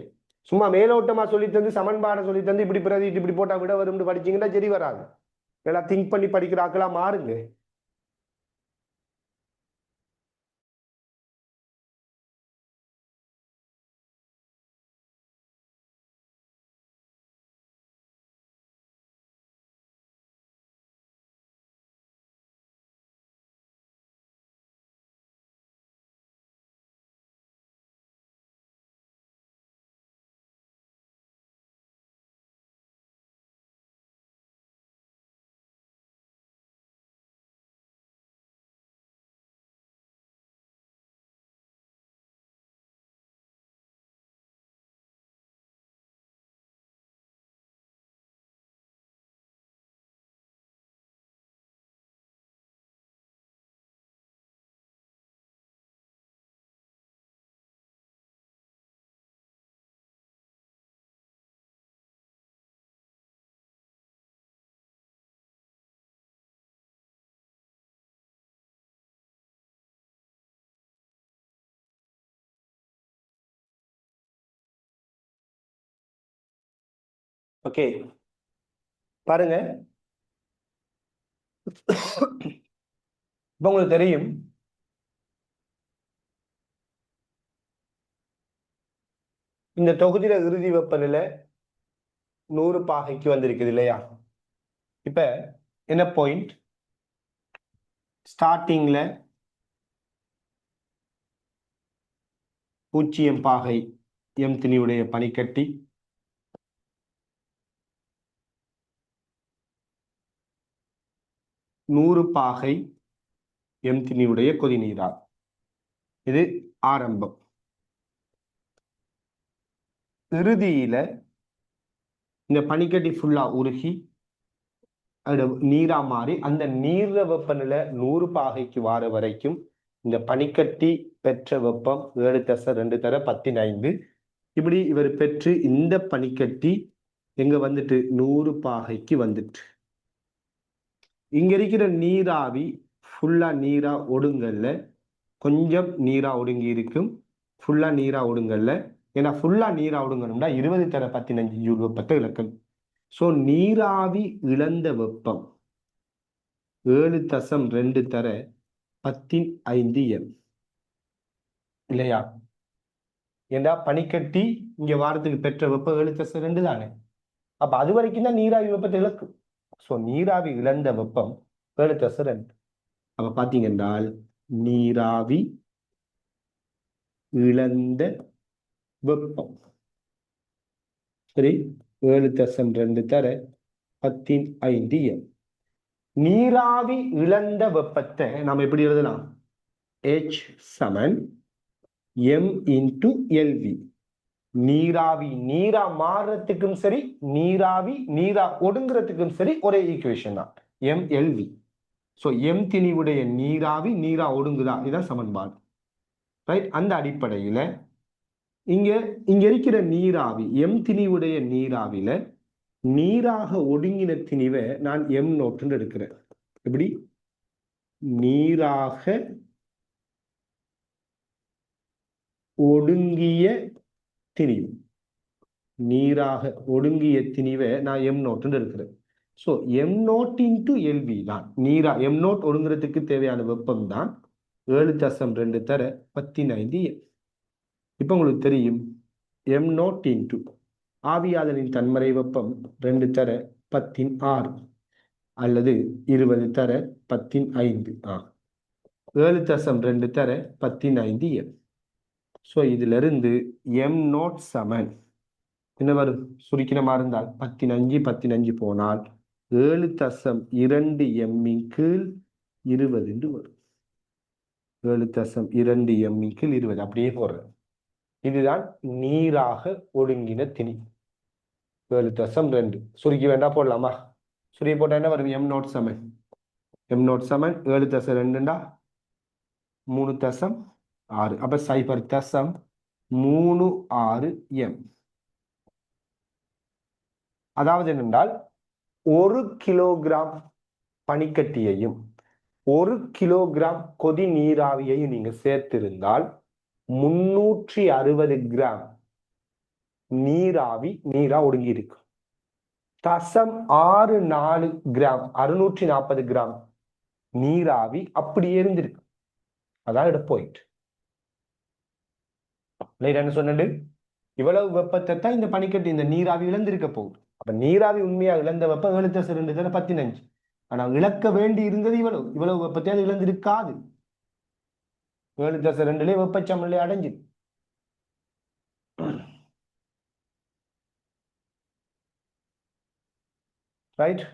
சும்மா மேலோட்டமா சொல்லி தந்து சமன்பாடை சொல்லி தந்து இப்படி பிரதிட்டு இப்படி போட்டா விட வரும்னு படிச்சீங்கன்னா சரி வராது. நல்லா திங்க் பண்ணி படிக்கிற ஆக்களா மாறுங்க. ஓகே பாருங்க. இப்ப உங்களுக்கு தெரியும் இந்த தொகுதியில இறுதி வெப்பநிலை 100 பாகைக்கு வந்திருக்குது இல்லையா? இப்ப என்ன பாயிண்ட்? ஸ்டார்டிங்ல 0 பாகை எம் திணிவுடைய பனிக்கட்டி, 100 பாகை எம் திணிவுடைய கொதிநீரார். இது ஆரம்பம். இறுதியில இந்த பனிக்கட்டி ஃபுல்லா உருகி நீரா மாறி அந்த நீர வெப்பநிலை 100 பாகைக்கு வார வரைக்கும் இந்த பனிக்கட்டி பெற்ற வெப்பம் 7+2 தர 15. இப்படி இவர் பெற்று இந்த பனிக்கட்டி எங்க வந்துட்டு 100 பாகைக்கு வந்துட்டு இங்க இருக்கிற நீராவி ஃபுல்லா நீரா ஒடுங்கல்ல, கொஞ்சம் நீரா ஒடுங்கி இருக்கும். ஃபுல்லா நீரா ஒடுங்கல்ல. ஏன்னா ஃபுல்லா நீரா ஒடுங்கணும்னா 20 தர 15 ஜூல் வெப்பத்தை இழக்கணும். சோ நீராவி இழந்த வெப்பம் 7.2 தர 15 எம் இல்லையா? ஏண்டா பனிக்கட்டி இங்க வாரத்துக்கு பெற்ற வெப்பம் 7+2 தானே. அப்ப அது வரைக்கும் தான் நீராவி வெப்பத்தை இழக்கும். சோ நீராவி இழந்த வெப்பம் 7+2. அப்ப பாத்தீங்கன்னா நீராவி இழந்த வெப்பம் சரி 7+2 தர 15 எம். நீராவி இழந்த வெப்பத்தை நாம் எப்படி எழுதலாம்? H = m × LV. நீராவி நீரா மாறுறதுக்கும் சரி, நீராவி நீரா ஒடுங்குறதுக்கும் சரி ஒரே ஈக்குவேஷன் தான், MLV. ஸோ எம் திணிவுடைய நீராவி நீரா ஒடுங்குதா, இதுதான் சமன்பாடு. ரைட். அந்த அடிப்படையில இங்க இங்க இருக்கிற நீராவி எம் திணிவுடைய நீராவில நீராக ஒடுங்கின திணிவை நான் எம் நோட்டுன்னு எடுக்கிறேன். எப்படி? நீராக ஒடுங்கிய திணிவு, நீராக ஒடுங்கிய திணிவை நான் எம் நோட்டுன்னு எடுக்கிறேன். ஸோ எம் நோட் இன்டு எல்வி தான் நீரா எம் நோட் ஒடுங்குறதுக்கு தேவையான வெப்பம் தான் 7.2 தர 15 எம். இப்போ உங்களுக்கு தெரியும் எம் நோட் இன்டு ஆவியாதலின் தன்மறை வெப்பம் 2 தர 10⁻6 அல்லது 20 தர 15. 7.2 தர 15 எம். ஸோ இதுல இருந்து எம் நோட் சமன் என்ன வரும்? சுருக்கினமா இருந்தால் 15 போனால் 7.2 எம்மின் கீழ் 20 என்று வரும். 7.2 எம்மின் கீழ் 20 அப்படியே போடுறேன். இதுதான் நீராக ஒடுங்கின திணி. 7.2 சுருக்கி வேண்டாம் போடலாமா? சுருக்கி போட்டா என்ன வரும்? எம் நோட் சமன் 7.2 3.6. அப்ப 0.36 எம். அதாவது என்னென்றால் 1 கிலோகிராம் பனிக்கட்டியையும் 1 கிலோகிராம் கொதி நீராவியையும் நீங்க சேர்த்திருந்தால் 360 கிராம் நீராவி நீரா ஒடுங்கி இருக்கு. 0.64 கிராம் 640 கிராம் நீராவி அப்படியே இருந்திருக்கு. அதான் பாயிண்ட். என்ன சொன்னது? இவ்வளவு வெப்பத்தை தான் இந்த பனிக்கட்டி இந்த நீராவி இழந்திருக்க போகுது. அப்ப நீராவி உண்மையா இழந்த வெப்பம் 7.2 15. ஆனா இழக்க வேண்டி இருந்தது இவ்வளவு வெப்பத்தை அது இழந்திருக்காது. 7.2 வெப்பச்சமநிலை அடைஞ்சு. ரைட்.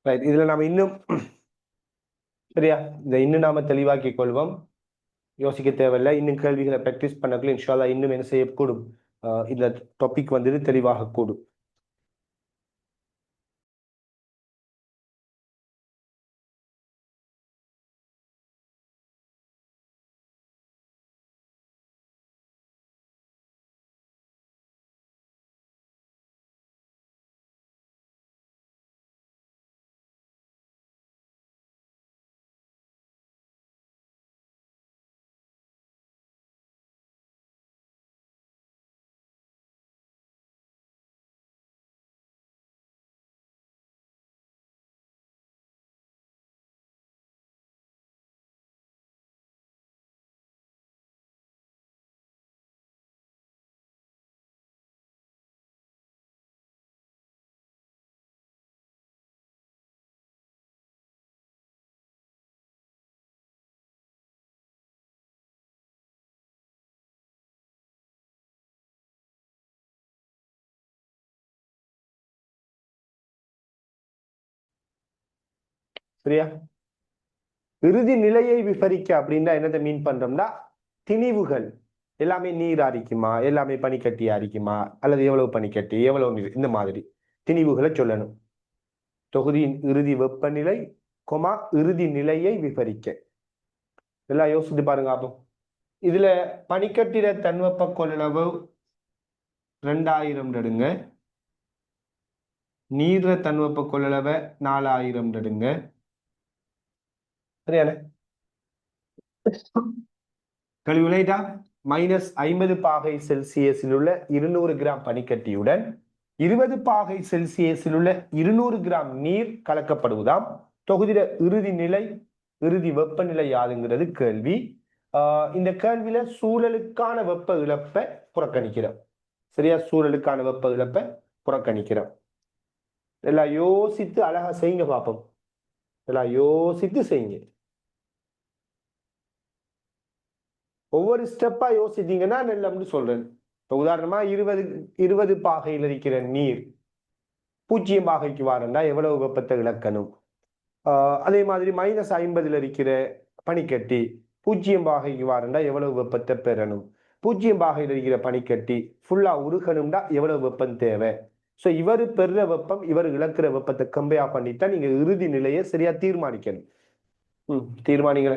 ரைட். இதுல நாம இன்னும் சரியா இன்னும் நாம தெளிவாக்கிக் கொள்வோம். யோசிக்க தேவையில்லை. இன்னும் கேள்விகளை பிராக்டிஸ் பண்ணக்குள்ள இன்ஷா அல்லாஹ் இன்னும் என்ன செய்யக்கூடும், இந்த டாபிக் தெளிவாக கூடும். சரியா? இறுதி நிலையை விவரிக்க அப்படின்னா என்னதை மீன் பண்றோம்னா, திணிவுகள் எல்லாமே நீர் அரிக்குமா, எல்லாமே பனிக்கட்டி அரிக்குமா, அல்லது எவ்வளவு பனிக்கட்டி எவ்வளவு நீர், இந்த மாதிரி திணிவுகளை சொல்லணும். தொகுதியின் இறுதி வெப்பநிலை இறுதி நிலையை விவரிக்க. எல்லாம் யோசித்து பாருங்க. அப்போ இதுல பனிக்கட்டிட தன்வெப்ப கொள்ளளவு 2000 எடுங்க, நீர தன்வெப்ப கொள்ளளவை 4000 எடுங்க. சரியான கழிவு விளையிட்டா -50 பாகை செல்சியஸில் உள்ள 200 கிராம் பனிக்கட்டியுடன் 20 பாகை செல்சியஸில் உள்ள 200 கிராம் நீர் கலக்கப்படுவதாம். தொகுதியில இறுதி நிலை இறுதி வெப்பநிலை யாதுங்கிறது கேள்வி. இந்த கேள்வியில சூழலுக்கான வெப்ப இழப்பை புறக்கணிக்கிறோம். சரியா? சூழலுக்கான வெப்ப இழப்பை புறக்கணிக்கிறோம். எல்லாம் யோசித்து அழகா செய்யுங்க பார்ப்போம். எல்லாம் யோசித்து செய்யுங்க. ஒவ்வொரு ஸ்டெப்பா யோசித்தீங்கன்னா நல்ல சொல்றேன். இப்போ உதாரணமா 20 பாகையில் இருக்கிற நீர் 0 பாகைக்கு வாரண்டா எவ்வளவு வெப்பத்தை இழக்கணும்? அதே மாதிரி -50 இருக்கிற பனிக்கட்டி 0 பாகைக்கு வாரண்டா எவ்வளவு வெப்பத்தை பெறணும்? 0 பாகையில் இருக்கிற பனிக்கட்டி ஃபுல்லா உருகணும்டா எவ்வளவு வெப்பம் தேவை? ஸோ இவர் பெறுற வெப்பம் இவர் இழக்கிற வெப்பத்தை கம்பேர் பண்ணித்தான் நீங்க இறுதி நிலையை சரியா தீர்மானிக்கணும். தீர்மானிங்கள.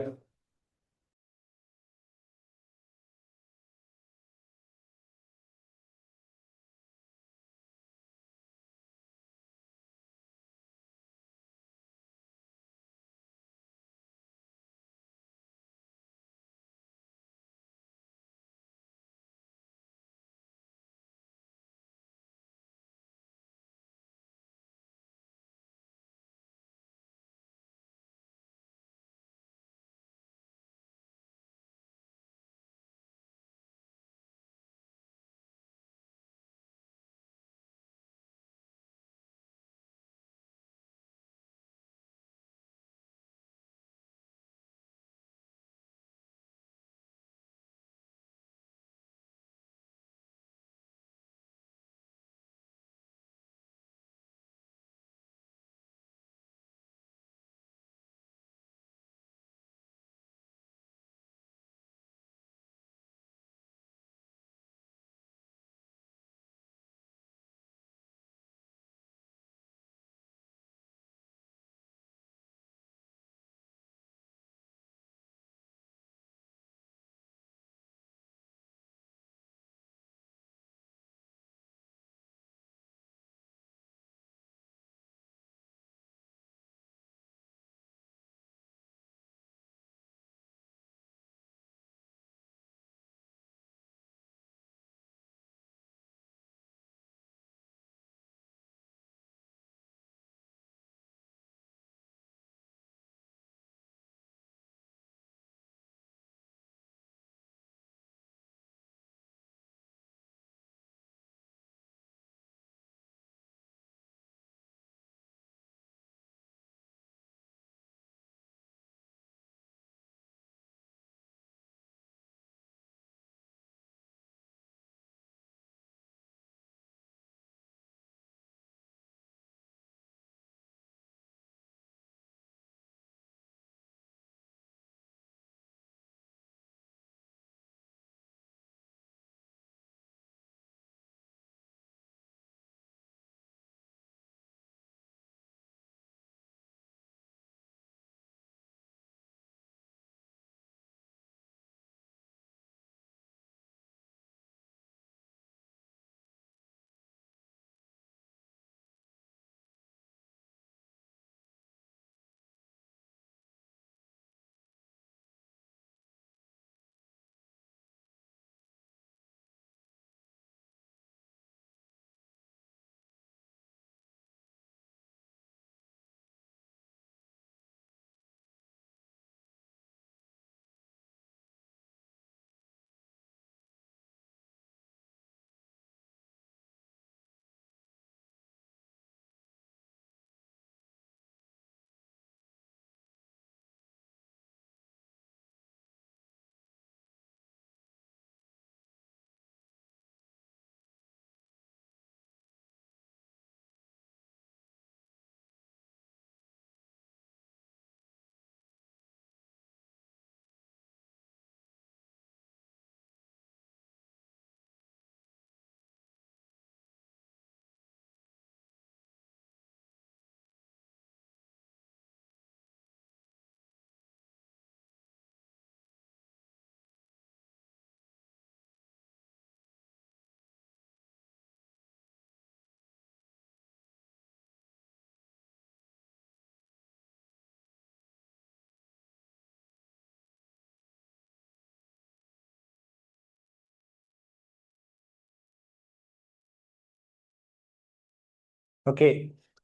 ஓகே,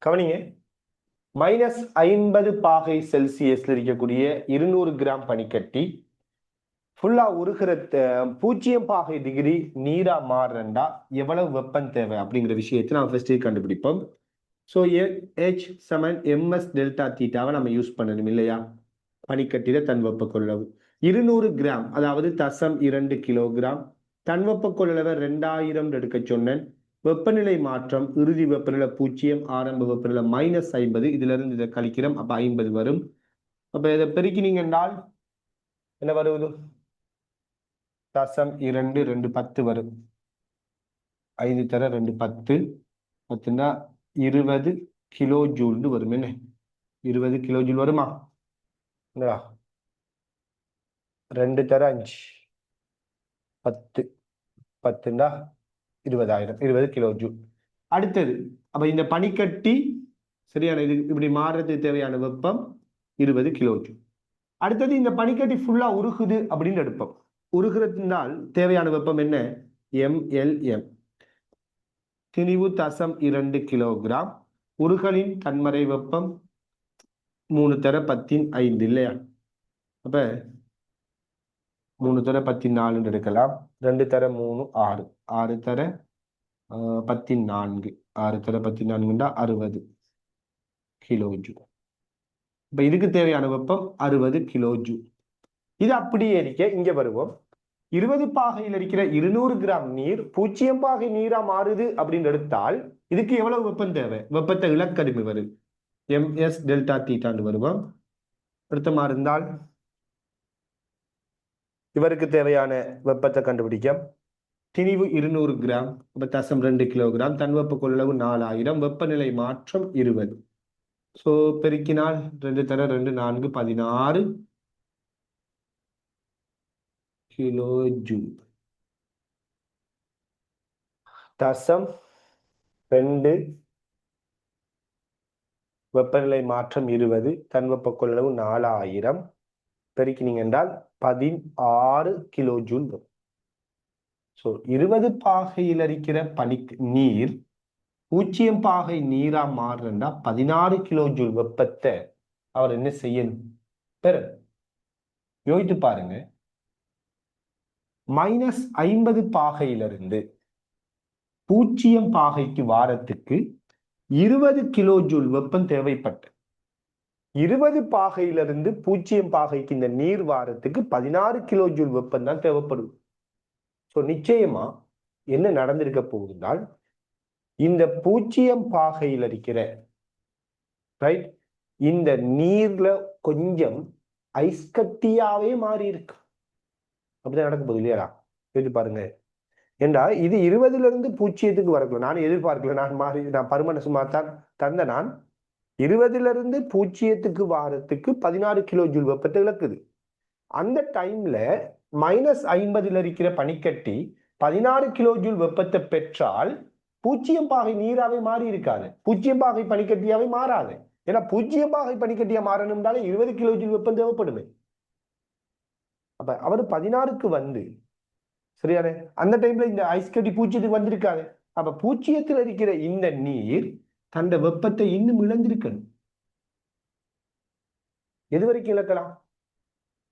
கவனிங்க. -50 பாகை செல்சியஸ்ல இருக்கக்கூடிய 200 கிராம் பனிக்கட்டி ஃபுல்லா உருகிற 0 பாகை டிகிரி நீரா மாறுறா எவ்வளவு வெப்பம் தேவை அப்படிங்கிற விஷயத்தை நம்ம ஃபர்ஸ்ட் கண்டுபிடிப்போம். ஸோ H சமன் ms டெல்டா தீட்டாவை நம்ம யூஸ் பண்ணணும் இல்லையா? பனிக்கட்டில தன்வெப்ப கொள்ளளவு 200 கிராம், அதாவது 0.2 கிலோகிராம். தன்வெப்ப கொள்ளளவை 2000 எடுக்க சொன்னேன். வெப்பநிலை மாற்றம் இறுதி வெப்பநிலை 0, ஆரம்ப வெப்பநிலை -50. இதுல இருந்து இதை கழிக்கிறோம், அப்ப 50 வரும். அப்ப இதை பெருக்கினீங்க என்றால் என்ன வருவது? 0.2 2 10 வரும். 5 தர 2 10 10னா 20 கிலோ ஜூல் வரும். என்ன 20 கிலோ ஜூல் வருமா? 2 தர 5 10 10ண்டா 20,000 20 கிலோ ஜூல். அடுத்தது அப்ப இந்த பனிக்கட்டி சரியான இது இப்படி மாறுறதுக்கு தேவையான வெப்பம் 20 கிலோ ஜூல். அடுத்தது இந்த பனிக்கட்டி ஃபுல்லா உருகுது அப்படின்னு எடுப்போம். உருகுறதுனால் தேவையான வெப்பம் என்ன? mLm. திணிவு 0.2 கிலோகிராம். உருகலின் தன்மறை வெப்பம் 3 தர 10 இல்லையா? அப்ப 3 தர 14 எடுக்கலாம். 2 தர 3 6 6 தர 14 6 தர 14 60 கிலோ ஜூல். இப்ப இதுக்கு தேவையான வெப்பம் 60 கிலோ ஜூல். இது அப்படியே இருக்க இங்க வருவோம். 20 பாகையில் இருக்கிற 200 கிராம் நீர் 0 பாகை நீரா மாறுது அப்படின்னு எடுத்தால் இதுக்கு எவ்வளவு வெப்பம் தேவை? வெப்பத்தை இலக்கடிமை வருது, ms டெல்டா தீட்டான்னு வருவோம். அர்த்தமா இருந்தால் இவருக்கு தேவையான வெப்பத்தை கண்டுபிடிக்க திணிவு 200 கிராம், 0.2 கிலோகிராம், தன்வெப்ப கொள்ளளவு 4000, வெப்பநிலை மாற்றம் 20. ஸோ பெருக்கினால் 2 தர 2 4 16 கிலோ ஜூல். 0.2 வெப்பநிலை மாற்றம் 20, தன்வெப்ப கொள்ளளவு 4000 பெருக்கினீங்க என்றால் 16 கிலோ ஜூல் வரும். ஸோ 20 பாகையில் இருக்கிற நீர் 0 பாகை நீரா மாறுறா 16 கிலோ ஜூல் வெப்பத்தை அவர் என்ன செய்யணும்? பெரு யோசித்து பாருங்க. -50 பாகையிலிருந்து 0 பாகைக்கு வாரத்துக்கு 20 கிலோ ஜூல் வெப்பம் தேவைப்பட்ட 20 பாகையிலிருந்து 0 பாகைக்கு இந்த நீர் வாரத்துக்கு 16 கிலோ ஜூல் வெப்பம் தான் தேவைப்படும். ஸோ நிச்சயமா என்ன நடந்திருக்க போகுதுனால் இந்த 0 பாகையில் இருக்கிற ரைட் இந்த நீர்ல கொஞ்சம் ஐஸ் கட்டியாவே மாறி இருக்கு. அப்படிதான் நடக்க போகுது இல்லையா? யோசிச்சு பாருங்க. ஏண்டா இது 20ல இருந்து 0க்கு வரக்கூடாது. நான் எதிர்பார்க்கல. நான் பருமனை சும்மா தான் தந்த. நான் 20ல இருந்து 0க்கு வாரத்துக்கு 16 கிலோ ஜூல் வெப்பத்தை இழக்குது. அந்த டைம்ல -50ல் இருக்கிற பனிக்கட்டி 16 கிலோ ஜூல் வெப்பத்தை பெற்றால் 0 பாகை நீராவே மாறி இருக்காது, 0 பாகை பனிக்கட்டியாவே மாறாது. ஏன்னா 0 பாகை பனிக்கட்டியா மாறணும்னாலே 20 கிலோ ஜூல் வெப்பம் தேவைப்படுமே. அப்ப அவர் 16க்கு வந்து சரியான அந்த டைம்ல இந்த ஐஸ் கட்டி 0க்கு வந்திருக்காது. அப்ப 0த்தில் இருக்கிற இந்த நீர் தந்த வெப்பத்தை இன்னும் இழந்திருக்கணும். எது வரைக்கும் இழக்கலாம்?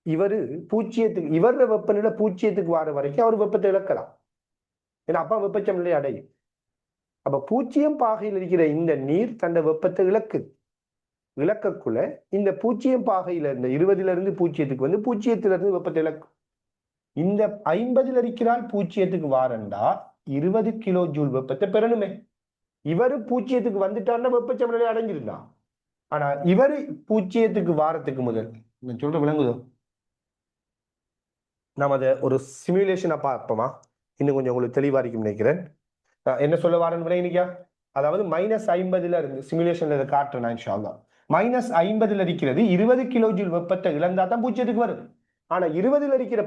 இவரு 0க்கு இவர வெப்பநிலை 0க்கு வர வரைக்கும் அவர் வெப்பத்தை இழக்கலாம். ஏன்னா அப்பா வெப்பச்சமநிலை அடையும். அப்ப 0 பாகையில் இருக்கிற இந்த நீர் தந்த வெப்பத்தை இழக்கக்குள்ள இந்த 0 பாகையில இருந்த 20ல இருந்து 0க்கு வந்து 0த்துல இருந்து வெப்பத்தை இழக்கும். இந்த 50ல் இருக்கிறால் 0க்கு வாரண்டா 20 கிலோ ஜூல் வெப்பத்தை பெறணுமே. இவரு 0க்கு வந்துட்டாருன்னா வெப்பச்சமநிலை அடைஞ்சிருந்தான். ஆனா இவரு 0க்கு வாரத்துக்கு முதல் நான் சொல்ற விளங்குதோ? நாம் அதை ஒரு சிமுலேஷனா பார்ப்போமா? இன்னும் கொஞ்சம் உங்களுக்கு தெளிவா இருக்கும் நினைக்கிறேன். என்ன சொல்ல வாரேன்னு விரைனிக்கா? அதாவது -50ல இருந்து சிமுலேஷன்ல இதை காட்டுறேன் இன்ஷா அல்லாஹ். -50ல் இருக்கிறது 20 கிலோ ஜூல் வெப்பத்தை இழந்தா தான் 0க்கு வரும். ஆனா 20ல் இருக்கிற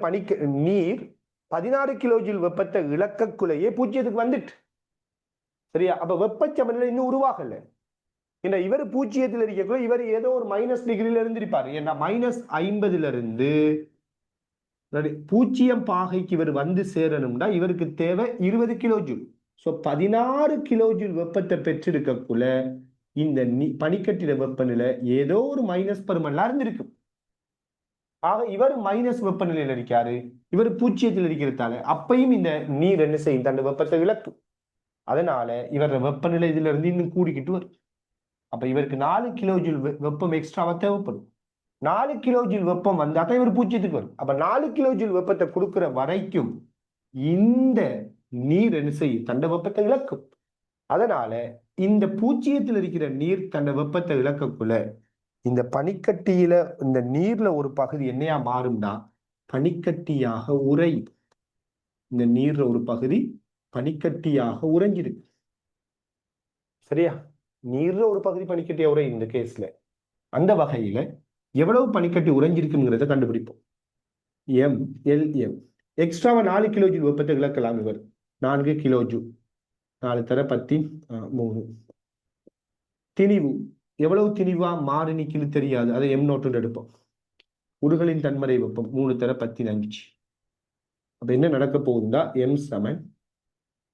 நீர் 16 கிலோ ஜூல் வெப்பத்தை இழக்கக்குள்ளேயே 0க்கு வந்துட்டு சரியா? அப்ப வெப்பச்சமநிலை இன்னும் உருவாகல. ஏன்னா இவர் 0த்தில் இருக்கக்குள்ள இவர் ஏதோ ஒரு மைனஸ் டிகிரில இருந்திருப்பாரு. ஏன்னா -50ல இருந்து 0 பாகைக்கு இவர் வந்து சேரணும்னா இவருக்கு தேவை 20 kilo joule. So 16 kilo joule வெப்பத்தை பெற்றிருக்கக்குள்ள இந்த பனிக்கட்டிட வெப்பநிலை ஏதோ ஒரு மைனஸ் பருமன்ல இருந்திருக்கும். ஆக இவர் மைனஸ் வெப்பநிலையில் இருக்காரு, இவர் பூஜ்ஜியத்தில் இருக்கிறதால அப்பையும் இந்த நீர் என்ன செய்யும், தன் வெப்பத்தை இழக்கும். அதனால இவர் வெப்பநிலை இதுல இருந்து இன்னும் கூடிக்கிட்டு வரும். அப்ப இவருக்கு 4 கிலோ ஜூல் வெப்பம் எக்ஸ்ட்ராவா தேவைப்படும். 4 கிலோ ஜூல் வெப்பம் வந்தாதான் இவர் பூஜ்ஜியத்துக்கு வரும். அப்ப 4 கிலோ ஜூல் வெப்பத்தை கொடுக்கிற வரைக்கும் இந்த நீர் என்ன செய்யும், தண்ட வெப்பத்தை இழக்கும். அதனால இந்த பூஜ்ஜியத்தில் இருக்கிற நீர் தண்ட வெப்பத்தை இழக்கக்குள்ள இந்த பனிக்கட்டியில இந்த நீர்ல ஒரு பகுதி என்னையா மாறும்னா பனிக்கட்டியாக உறையும். இந்த நீர்ல ஒரு பகுதி பனிக்கட்டியாக உறைஞ்சிருக்கு. சரியா? நீர்ல ஒரு பகுதி பனிக்கட்டியா உறையும் இந்த கேஸ்ல. அந்த வகையில எவ்வளவு பனிக்கட்டி உறைஞ்சிருக்குங்கிறத கண்டுபிடிப்போம். MLM எக்ஸ்ட்ராவா 4 கிலோ ஜூல் வெப்பத்தை இழக்கலாம். இவர் 4 கிலோ ஜூல், 4 தர 10 3. திணிவு எவ்வளவு திணிவா மாறி நிக்கலு தெரியாது, அதை M0 எடுப்போம். உருகளின் தன்மறை வெப்பம் 3 தர 15. அப்ப என்ன நடக்க போகுதுன்னா M சமன்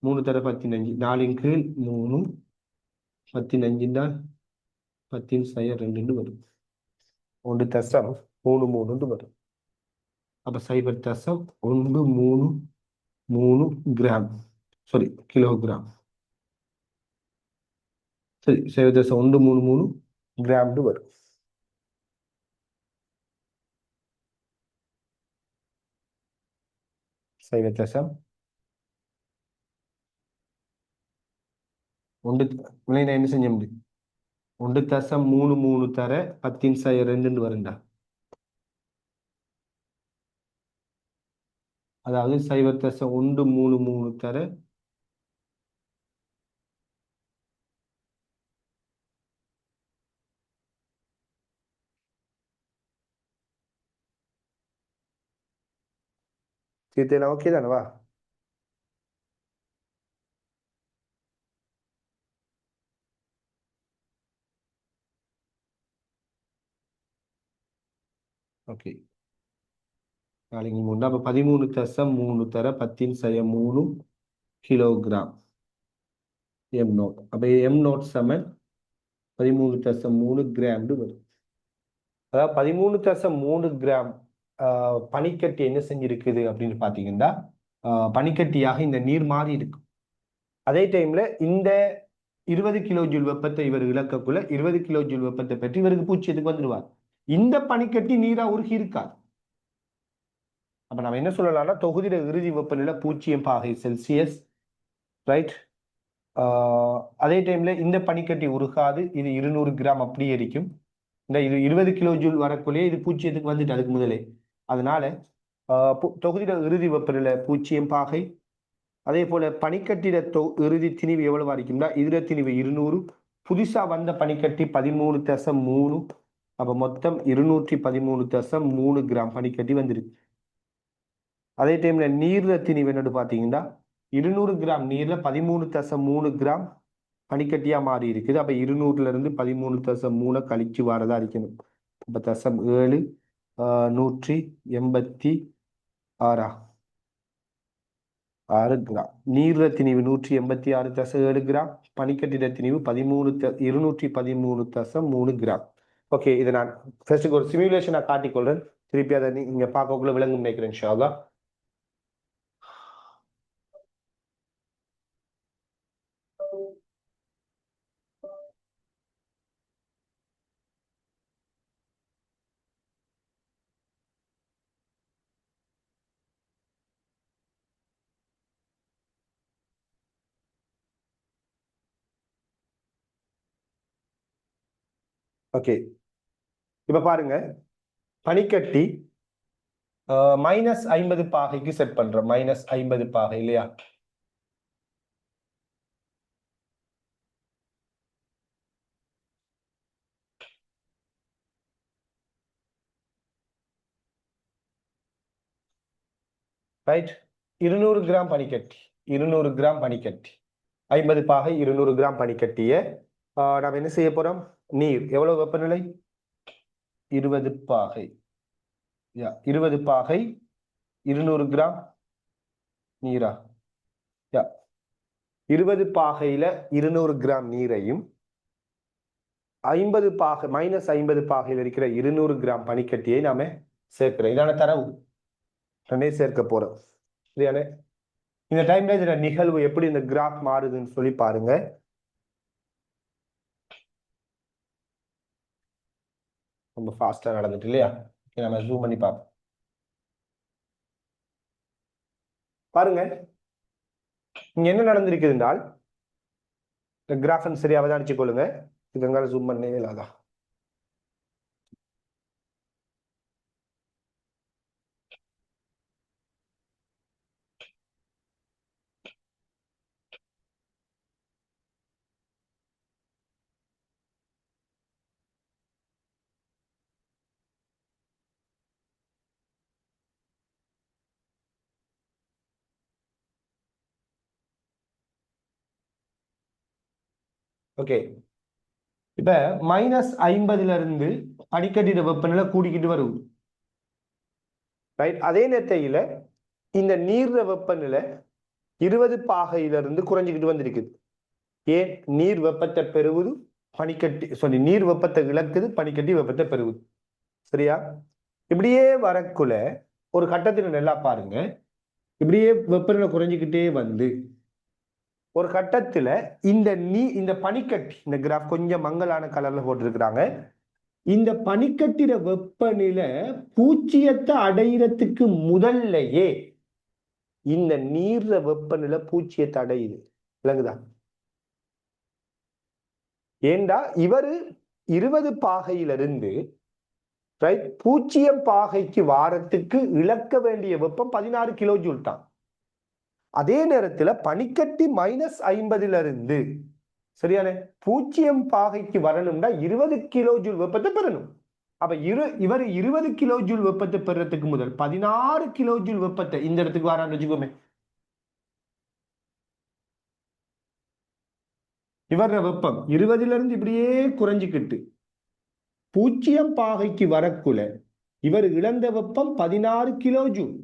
3 தர 15, 4 கீழ் 3, 15 10 வரும். 1 தசம் 3 வரும். அப்ப 0.133 கிராம், சாரி கிலோகிராம். சரி, 0.133 கிராம் வரும். என்ன செய்ய முடியும், 1.33 தர 10 வருண்டா. அதாவது 0.133 தர 7 ஓகே தானவா? ஓகே, நாளைக்கு 3 அப்ப 13.3 தர 10 கிலோகிராம் M0. அப்ப M0 சமன் 13.3 கிராம் வரும். அதாவது 13.3 கிராம் பனிக்கட்டி என்ன செஞ்சிருக்குது அப்படின்னு பாத்தீங்கன்னா பனிக்கட்டியாக இந்த நீர் மாறி இருக்கும். அதே டைம்ல இந்த 20 கிலோ ஜூல் வெப்பத்தை இவர் இழக்கக்குள்ள 20 கிலோ ஜூல் வெப்பத்தை பற்றி இவருக்கு பூஜ்ஜியத்துக்கு வந்துடுவார். இந்த பனிக்கட்டி நீரா உருகி இருக்காது. அப்ப நம்ம என்ன சொல்லலாம்னா தொகுதியில இறுதி வெப்பநிலை 0 பாகை செல்சியஸ், ரைட்? அதே டைம்ல இந்த பனிக்கட்டி உருகாது, இது 200 கிராம் அப்படியே இருக்கும். இந்த இது 20 கிலோ ஜூல் வரக்குள்ளேயே இது பூஜ்ஜியத்துக்கு வந்துட்டு அதுக்கு முதலே. அதனால தொகுதியில இறுதி வெப்பநிலை 0 பாகை. அதே போல பனிக்கட்டிட இறுதி திணிவு எவ்வளவு இருக்கும்னா இதுல திணிவு 200, புதுசா வந்த பனிக்கட்டி 13.3. அப்ப மொத்தம் 213.3 கிராம் பனிக்கட்டி வந்துருக்கு. அதே டைம்ல நீர்ல திணிவு என்னன்னு பாத்தீங்கன்னா 200 கிராம் நீர்ல 13.3 கிராம் பனிக்கட்டியா மாறி இருக்குது. அப்ப 200ல இருந்து 13.3 கழிச்சு வரதா இருக்கணும். அப்ப 0.7 186 கிராம். நீர்ல திணிவு 186.7 கிராம், பனிக்கட்டிட திணிவு 213.3 கிராம். ஓகே, இதை நான் ஃபர்ஸ்ட் ஒரு சிமுலேஷனை காட்டிக்கொள்றேன். திருப்பி அதை நீங்க பார்க்கக்குள்ள விளங்கும் நினைக்கிறேன் இன்ஷா அல்லாஹ். ஓகே, இப்ப பாருங்க, பனிக்கட்டி -50 பாகைக்கு செட் பண்றோம். -50 பாகை இல்லையா? ரைட், 200 கிராம் பனிக்கட்டி, 200 கிராம் பனிக்கட்டி, 50 பாகை 200 கிராம் பனிக்கட்டிய நாம் என்ன செய்ய போறோம்? நீர் எவ்வளவு வெப்பநிலை? 20 பாகை. 20 பாகை 200 கிராம் நீரா? 20 பாகையில 200 கிராம் நீரையும் 50 பாகை -50 பாகையில் இருக்கிற 200 கிராம் பனிக்கட்டியை நாம சேர்க்கிறேன். இதான தரவு, ரெண்டே சேர்க்க போறோம். சரியானே? இந்த டைம்ல இதுல நிகழ்வு எப்படி இந்த கிராஃப் மாறுதுன்னு சொல்லி பாருங்க. ரொம்ப ஃபாஸ்டா நடந்துட்டு இல்லையா? நம்ம ஜூம் பண்ணி பார்ப்போம். பாருங்க, இங்க என்ன நடந்திருக்குது என்றால், இந்த கிராஃப் சரியா அவதானிச்சு கொள்ளுங்க. இதுங்கால ஜூம் பண்ணவே இல்லாதா? ஓகே, இப்ப -50ல இருந்து பனிக்கட்டிட வெப்பநிலை கூடிக்கிட்டு வரும். ரைட். அதே நேரத்தையில இந்த நீர் வெப்பநிலை 20 பாகையிலிருந்து குறைஞ்சிக்கிட்டு வந்திருக்குது. ஏன்? நீர் வெப்பத்தை பெறுவது பனிக்கட்டி, நீர் வெப்பத்தை இழக்குது, பனிக்கட்டி வெப்பத்தை பெறுவது. சரியா? இப்படியே வரக்குள்ள ஒரு கட்டத்தில் நல்லா பாருங்க, இப்படியே வெப்பநிலை குறைஞ்சிக்கிட்டே வந்து ஒரு கட்டத்துல இந்த பனிக்கட்டி, இந்த கிராஃப் கொஞ்சம் மங்கலான கலர்ல போட்டிருக்கிறாங்க. இந்த பனிக்கட்டிட வெப்பநிலை பூச்சியத்தை அடையிறதுக்கு முதல்லையே இந்த நீர்ற வெப்பநிலை பூச்சியத்தை அடையுது. விளங்குதா? ஏண்டா இவரு 20 பாகையிலிருந்து பூஜ்ஜியம் பாகைக்கு வாரத்துக்கு இழக்க வேண்டிய வெப்பம் 16 கிலோ ஜூல் தான். அதே நேரத்தில் பனிக்கட்டி -50ல இருந்து சரியான 0 பாகைக்கு வரணும்னா 20 கிலோ ஜூல் வெப்பத்தை பெறணும். அப்ப இவர் 20 கிலோ ஜூல் வெப்பத்தை பெறத்துக்கு முதல் 16 கிலோ ஜூல் வெப்பத்தை இந்த இடத்துக்கு வரான்னு வச்சுக்கோமே. இவர வெப்பம் 20ல இருந்து இப்படியே குறைஞ்சிக்கிட்டு 0 பாகைக்கு வரக்குள்ள இவர் இழந்த வெப்பம் 16 கிலோ ஜூல்.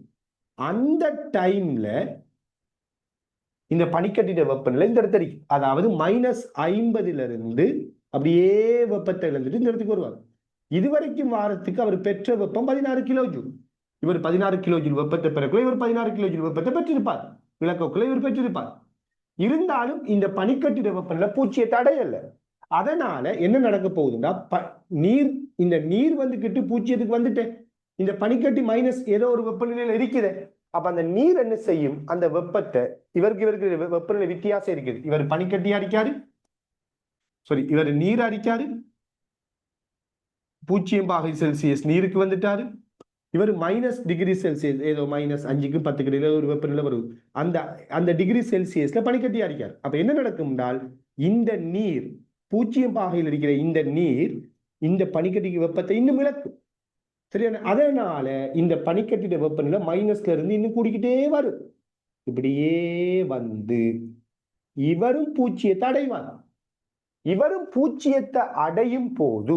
அந்த டைம்ல இந்த பனிக்கட்டிட வெப்பநிலை இந்த இடத்துல, அதாவது -50ல இருந்து அப்படியே வெப்பத்தை இழந்துட்டு இந்த இடத்துக்கு வருவார். இதுவரைக்கும் வாரத்துக்கு அவர் பெற்ற வெப்பம் 16 கிலோ ஜூல். இவர் 16 கிலோ ஜூல் வெப்பத்தை பெறக்குள்ள இவர் 16 கிலோ ஜூல் வெப்பத்தை பெற்றிருப்பார். விளக்கக்குள்ள இவர் பெற்றிருப்பார். இருந்தாலும் இந்த பனிக்கட்டிட வெப்பநிலை பூச்சியத்தை அடையல. அதனால என்ன நடக்க போகுதுன்னா, இந்த நீர் வந்துகிட்டு பூச்சியத்துக்கு வந்துட்டு இந்த பனிக்கட்டி மைனஸ் ஏதோ ஒரு வெப்பநிலையில இருக்குது. அப்ப அந்த நீர் என்ன செய்யும்? அந்த வெப்பத்தை இவருக்கு வெப்பநிலை வித்தியாசம் இருக்குது. இவர் பனிக்கட்டி அடிக்காரு, இவர் நீர் அடிக்காரு, 0 பாகை செல்சியஸ் நீருக்கு வந்துட்டாரு. இவர் -°C ஏதோ -5க்கு 10 இடையில ஒரு வெப்பநிலை வரும். அந்த டிகிரி செல்சியஸ்ல பனிக்கட்டி அடிக்காரு. அப்ப என்ன நடக்கும் என்றால், இந்த நீர் 0 பாகையில் இருக்கிற இந்த நீர் இந்த பனிக்கட்டிக்கு வெப்பத்தை இன்னும் இழக்கும். சரியான? அதனால இந்த பனிக்கட்டிட வெப்பநிலை மைனஸ்ல இருந்து இன்னும் கூடிக்கிட்டே வரும். இப்படியே வந்து இவரும் பூச்சியத்தை அடைவார். இவரும் பூச்சியத்தை அடையும் போது,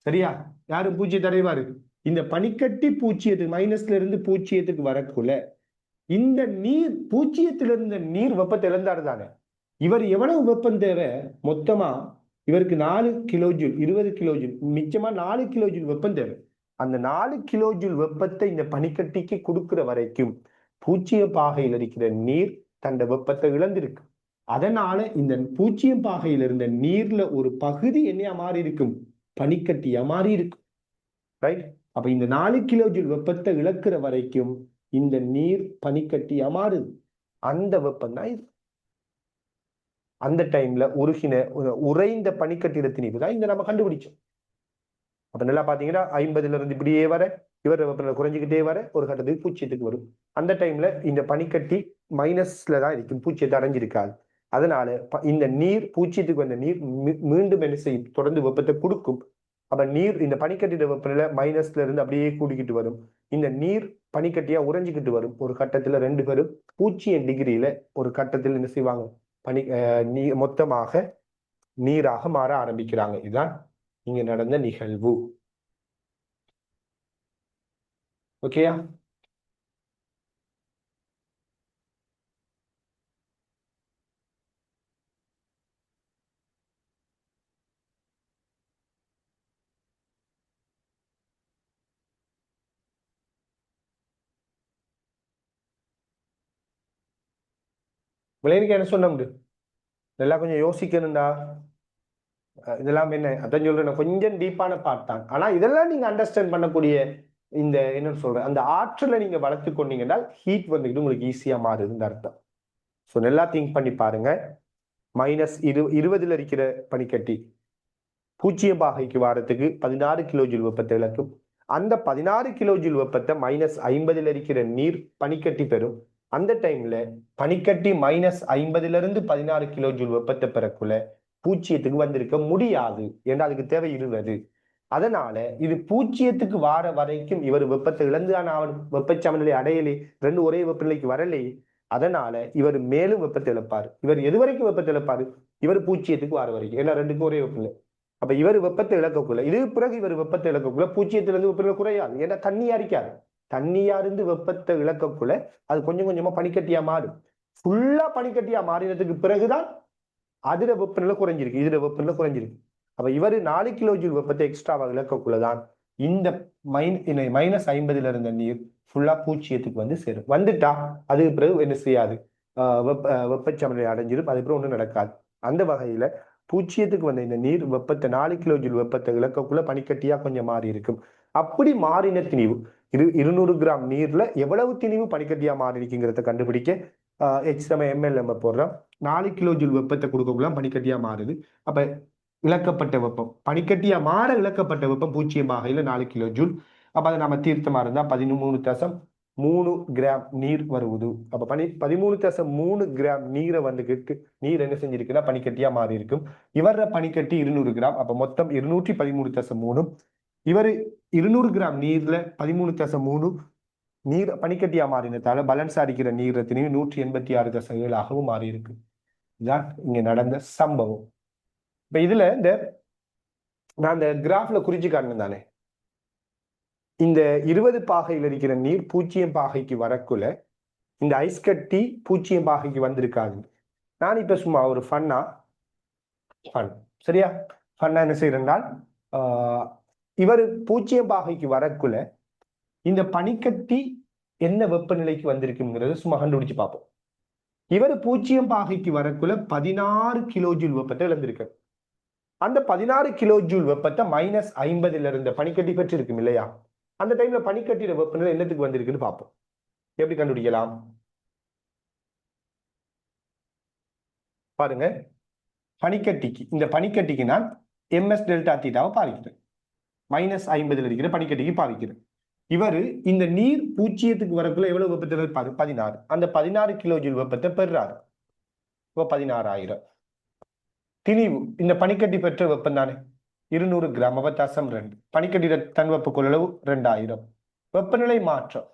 சரியா, யாரும் பூச்சியத்தை அடைவாரு? இந்த பனிக்கட்டி பூச்சியத்துக்கு மைனஸ்ல இருந்து பூச்சியத்துக்கு வரக்குள்ள இந்த நீர் பூச்சியத்திலிருந்த நீர் வெப்பத்தை இழந்தாரு தானே. இவர் எவ்வளவு வெப்பம் தேவை? மொத்தமா இவருக்கு 4 கிலோ ஜூல், 20 கிலோ ஜூல், மிச்சமா 4 கிலோ ஜூல் வெப்பம் தேவை. அந்த 4 கிலோ ஜூல் வெப்பத்தை இந்த பனிக்கட்டிக்கு கொடுக்கிற வரைக்கும் 0 பாகையில் இருக்கிற நீர் தன் வெப்பத்தை இழந்திருக்கு. அதனால இந்த 0 பாகையில் இருந்த நீர்ல ஒரு பகுதி என்னையா மாறி இருக்கும்? பனிக்கட்டியா மாறி இருக்கும். ரைட்? அப்ப இந்த 4 கிலோ ஜூல் வெப்பத்தை இழக்கிற வரைக்கும் இந்த நீர் பனிக்கட்டியா மாறுது. அந்த வெப்பம் தான் இது. அந்த டைம்ல உறைந்த பனிக்கட்டிட திணிவு தான் இந்த நம்ம கண்டுபிடிச்சோம். அப்ப நல்லா பாத்தீங்கன்னா 50ல இருந்து இப்படியே வர இவர் வெப்பநிலை குறைஞ்சிக்கிட்டே வர ஒரு கட்டத்துக்கு பூச்சியத்துக்கு வரும். அந்த டைம்ல இந்த பனிக்கட்டி மைனஸ்ல தான் இருக்கும், பூச்சியத்தை அடைஞ்சிருக்காது. அதனால இந்த நீர் பூச்சியத்துக்கு வந்த நீர் மீண்டும் என்ன செய்யும்? தொடர்ந்து வெப்பத்தை கொடுக்கும். அப்ப நீர் இந்த பனிக்கட்டிட வெப்பநிலை மைனஸ்ல இருந்து அப்படியே கூடிக்கிட்டு வரும். இந்த நீர் பனிக்கட்டியா உறைஞ்சிக்கிட்டு வரும். ஒரு கட்டத்துல 2 பேரும் 0 டிகிரியில ஒரு கட்டத்தில் என்ன செய்வாங்க? மொத்தமாக நீராக மாற ஆரம்பிக்கிறாங்க. இதுதான் இங்க நடந்த நிகழ்வு. ஓகேயா? விளையாட்டுக்கு என்ன சொன்ன இதெல்லாம் கொஞ்சம் யோசிக்கணும்டா. இதெல்லாம் என்ன அதான் சொல்றேன், கொஞ்சம் டீப்பான பார்ட் தான். ஆனா இதெல்லாம் நீங்க அண்டர்ஸ்டாண்ட் பண்ணக்கூடிய இந்த என்ன சொல்றேன், அந்த ஆற்றலை நீங்க வளர்த்து கொண்டீங்கன்னா ஹீட் வந்துட்டு உங்களுக்கு ஈஸியா மாறுதுன்னு அர்த்தம். ஸோ நல்லா திங்க் பண்ணி பாருங்க. -20 இருக்கிற பனிக்கட்டி 0 பாகைக்கு வாரத்துக்கு 16 கிலோ ஜூல் வெப்பத்தை இழக்கும். அந்த 16 கிலோ ஜூல் வெப்பத்தை -50 இருக்கிற நீர் பனிக்கட்டி பெறும். அந்த டைம்ல பனிக்கட்டி -50 இருந்து 16 கிலோ ஜூல் வெப்பத்தை பெறக்குள்ள 0க்கு வந்திருக்க முடியாது. ஏன்னா அதுக்கு தேவை 20. அதனால இது 0க்கு வார வரைக்கும் இவர் வெப்பத்தை இழந்துதான் அவன் வெப்பச்சமநிலை அடையலே, ரெண்டு ஒரே வெப்பநிலைக்கு வரலே. அதனால இவர் மேலும் வெப்பத்தை இழப்பாரு. இவர் எது வரைக்கும் வெப்பத்தை இழப்பாரு? இவர் 0க்கு வார வரைக்கும். ஏன்னா ரெண்டுக்கும் ஒரே வெப்பநிலை. அப்ப இவர் வெப்பத்தை இழக்கக்குள்ள, இது பிறகு இவர் வெப்பத்தை இழக்கக்குள்ள 0லிருந்து வெப்பநிலை குறையாது. ஏன்னா தண்ணியா இருக்காது. தண்ணியா இருந்து வெப்பத்தை இழக்கக்குள்ள அது கொஞ்சம் கொஞ்சமா பனிக்கட்டியா மாறும். ஃபுல்லா பனிக்கட்டியா மாறினதுக்கு பிறகுதான் அதுல வெப்பநிலை குறைஞ்சிருக்கு, இதுல வெப்பநிலை குறைஞ்சிருக்கு. அப்ப இவர் 4 கிலோ ஜூல் வெப்பத்தை எக்ஸ்ட்ராவாக இழக்கக்குள்ளதான் இந்த -50 இருந்த நீர் ஃபுல்லா 0க்கு வந்து சேரும். வந்துட்டா அதுக்கு பிறகு என்ன செய்யாது, வெப்பச்சமநிலை அடைஞ்சிடும். அது பிறகு ஒன்றும் நடக்காது. அந்த வகையில 0க்கு வந்த இந்த நீர் வெப்பத்தை 4 கிலோ ஜூல் வெப்பத்தை இழக்கக்குள்ள பனிக்கட்டியா கொஞ்சம் மாறி இருக்கும். அப்படி மாறின திணிவு 200 கிராம் நீர்ல எவ்வளவு திணிவு பனிக்கட்டியா மாறி இருக்குங்கிறத கண்டுபிடிக்க HMML போடுறோம். 4 கிலோ ஜூல் வெப்பத்தை கொடுக்கக்குள்ள பனிக்கட்டியா மாறுது. அப்ப இழக்கப்பட்ட வெப்பம் பனிக்கட்டியா மாற இழக்கப்பட்ட வெப்பம் 0 பாகையில 4 கிலோ ஜூல். அப்ப அதை நம்ம தீர்த்தமா இருந்தா 13.3 கிராம் நீர் வருவது. அப்ப 13.3 கிராம் நீரை வந்துக்கிட்டு நீர் என்ன செஞ்சிருக்குன்னா பனிக்கட்டியா மாறி இருக்கும். இவர பனிக்கட்டி 200 கிராம். அப்ப மொத்தம் 213.3. இவர் 200 கிராம் நீர்ல 13.3 நீர் பனிக்கட்டியா மாறினதால பேலன்ஸ் அடிக்கிற நீர் ரத்தினி 186.7 மாறி இருக்கு. இதுதான் இங்க நடந்த சம்பவம். இப்ப இதுல நான் இந்த கிராஃப்ல குறிச்சு காரணம் தானே, இந்த 20 பாகையில் இருக்கிற நீர் 0 பாகைக்கு வரக்குள்ள இந்த ஐஸ் கட்டி 0 பாகைக்கு வந்திருக்காது. நான் இப்ப சும்மா ஒரு ஃபன் சரியா, ஃபன்னா என்ன செய்யறேன்னால், இவர் 0 பாகைக்கு வரக்குள்ள இந்த பனிக்கட்டி என்ன வெப்பநிலைக்கு வந்திருக்குங்கிறது சும்மா கண்டுபிடிச்சு பார்ப்போம். இவர் 0 பாகைக்கு வரக்குள்ள 16 கிலோ ஜூல் வெப்பத்தை இழந்திருக்காரு. அந்த 16 கிலோ ஜூல் வெப்பத்தை -50 இருந்த பனிக்கட்டி பெற்று இருக்கும் இல்லையா? அந்த டைம்ல பனிக்கட்டியோட வெப்பநிலை என்னத்துக்கு வந்திருக்குன்னு பார்ப்போம். எப்படி கண்டுபிடிக்கலாம் பாருங்க. பனிக்கட்டிக்கு, இந்த பனிக்கட்டிக்கு நான் ms டெல்டா தீட்டாவை பாவிக்கிறேன். -50 இருக்கிற பனிக்கட்டிக்கு பாவிக்கிறேன். இவர் இந்த நீர் 0க்கு வரக்குள்ள எவ்வளவு வெப்பத்தை இருப்பாரு? 16. அந்த 16 கிலோ ஜூல் வெப்பத்தை பெறாரு. இப்போ 16,000. திணிவு இந்த பனிக்கட்டி பெற்ற வெப்பம் தானே 200 கிராம். 2. பனிக்கட்டிட தன் வெப்ப கொள்ளளவு 2000. வெப்பநிலை மாற்றம்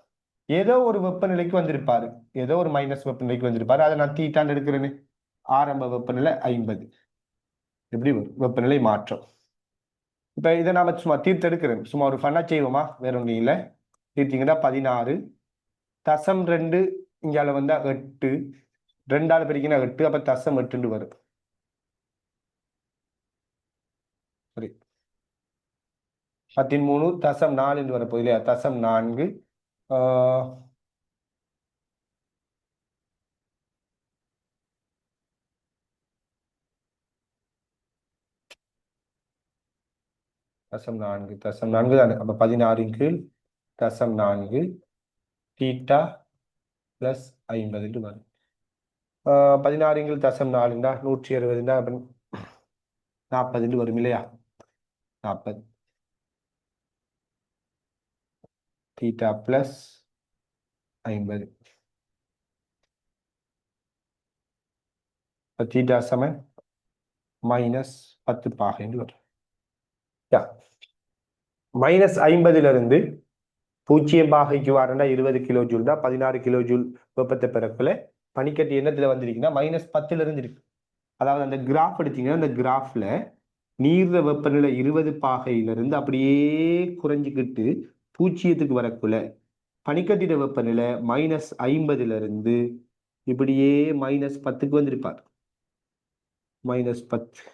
ஏதோ ஒரு வெப்பநிலைக்கு வந்திருப்பாரு, ஏதோ ஒரு மைனஸ் வெப்பநிலைக்கு வந்திருப்பாரு. அதை நான் தீட்டான்னு எடுக்கிறேன்னு. ஆரம்ப வெப்பநிலை 50. எப்படி வெப்பநிலை மாற்றம். இப்ப இதை நாம சும்மா தீர்த்து எடுக்கிறேன். சும்மா ஒரு ஃபன்னா செய்வோமா? வேற ஒன்றும் இல்லை. தீர்த்தீங்கன்னா 16.2 இங்கால வந்தா 8, 2ஆல பெருக்கினா 8. அப்ப 0.8 வரும். சரி, 13.4 வரப்போகுது இல்லையா? 0.4 0.4 தானே. அப்ப 16 கீழ் 0.4 தீட்டா பிளஸ் 50 வரும். 16 கீழ் 0.4 160 40 வரும் இல்லையா? 40 தீட்டா பிளஸ் 50. தீட்டா சமன் -10 பாகை வரும். -50 இருந்து 0 பாகைக்கு வரண்டா 20 கிலோ ஜூல் தான். 16 கிலோ ஜூல் வெப்பத்தை பெறக்குள்ள பனிக்கட்டி என்னத்துல வந்திருக்குன்னா -10 இருந்து இருக்கு. அதாவது அந்த கிராஃப் எடுத்தீங்கன்னா அந்த கிராஃப்ல நீர்ற வெப்பநிலை 20 பாகையிலிருந்து அப்படியே குறைஞ்சிக்கிட்டு 0க்கு வரக்குள்ள பனிக்கட்டிட வெப்பநிலை -50 இருந்து இப்படியே -10க்கு வந்திருப்பார். -10.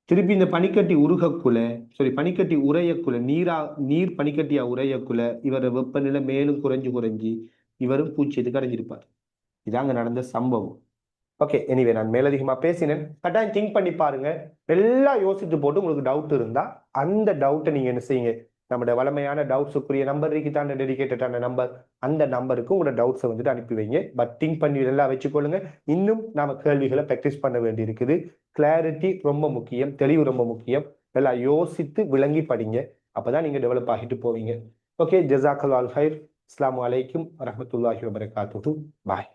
திருப்பி இந்த பனிக்கட்டி உருகக்குள்ள, பனிக்கட்டி உரையக்குள்ள, நீர் பனிக்கட்டியா உரையக்குள்ள இவர வெப்பநிலை மேலும் குறைஞ்சு இவரும் 0க்கு அடைஞ்சிருப்பார். இதாங்க நடந்த சம்பவம். ஓகே, எனிவே நான் மேலதிகமா பேசினேன். கட்டாயம் திங்க் பண்ணி பாருங்க. எல்லாம் யோசித்து போட்டு உங்களுக்கு டவுட் இருந்தா அந்த டவுட்டை நீங்க என்ன செய்யுங்க, நம்மளோட வளமையான டவுட்ஸுக்குரிய நம்பர் தாண்ட டெடிகேட்டடான நம்பர், அந்த நம்பருக்கு உங்களோட டவுட்ஸை வந்துட்டு அனுப்பி வைங்க. பட் திங்க் பண்ணி எல்லாம் வச்சுக்கொள்ளுங்க. இன்னும் நாம கேள்விகளை ப்ராக்டிஸ் பண்ண வேண்டி இருக்குது. கிளாரிட்டி ரொம்ப முக்கியம், தெளிவு ரொம்ப முக்கியம். எல்லாம் யோசித்து விளங்கி படிங்க. அப்பதான் நீங்க டெவலப் ஆகிட்டு போவீங்க. ஓகே, ஜஸாக்கல்லாஹு ஹைர். அஸ்ஸலாமு அலைக்கும் வரஹ்மத்துல்லாஹி வபரகாத்துஹு. பாய்.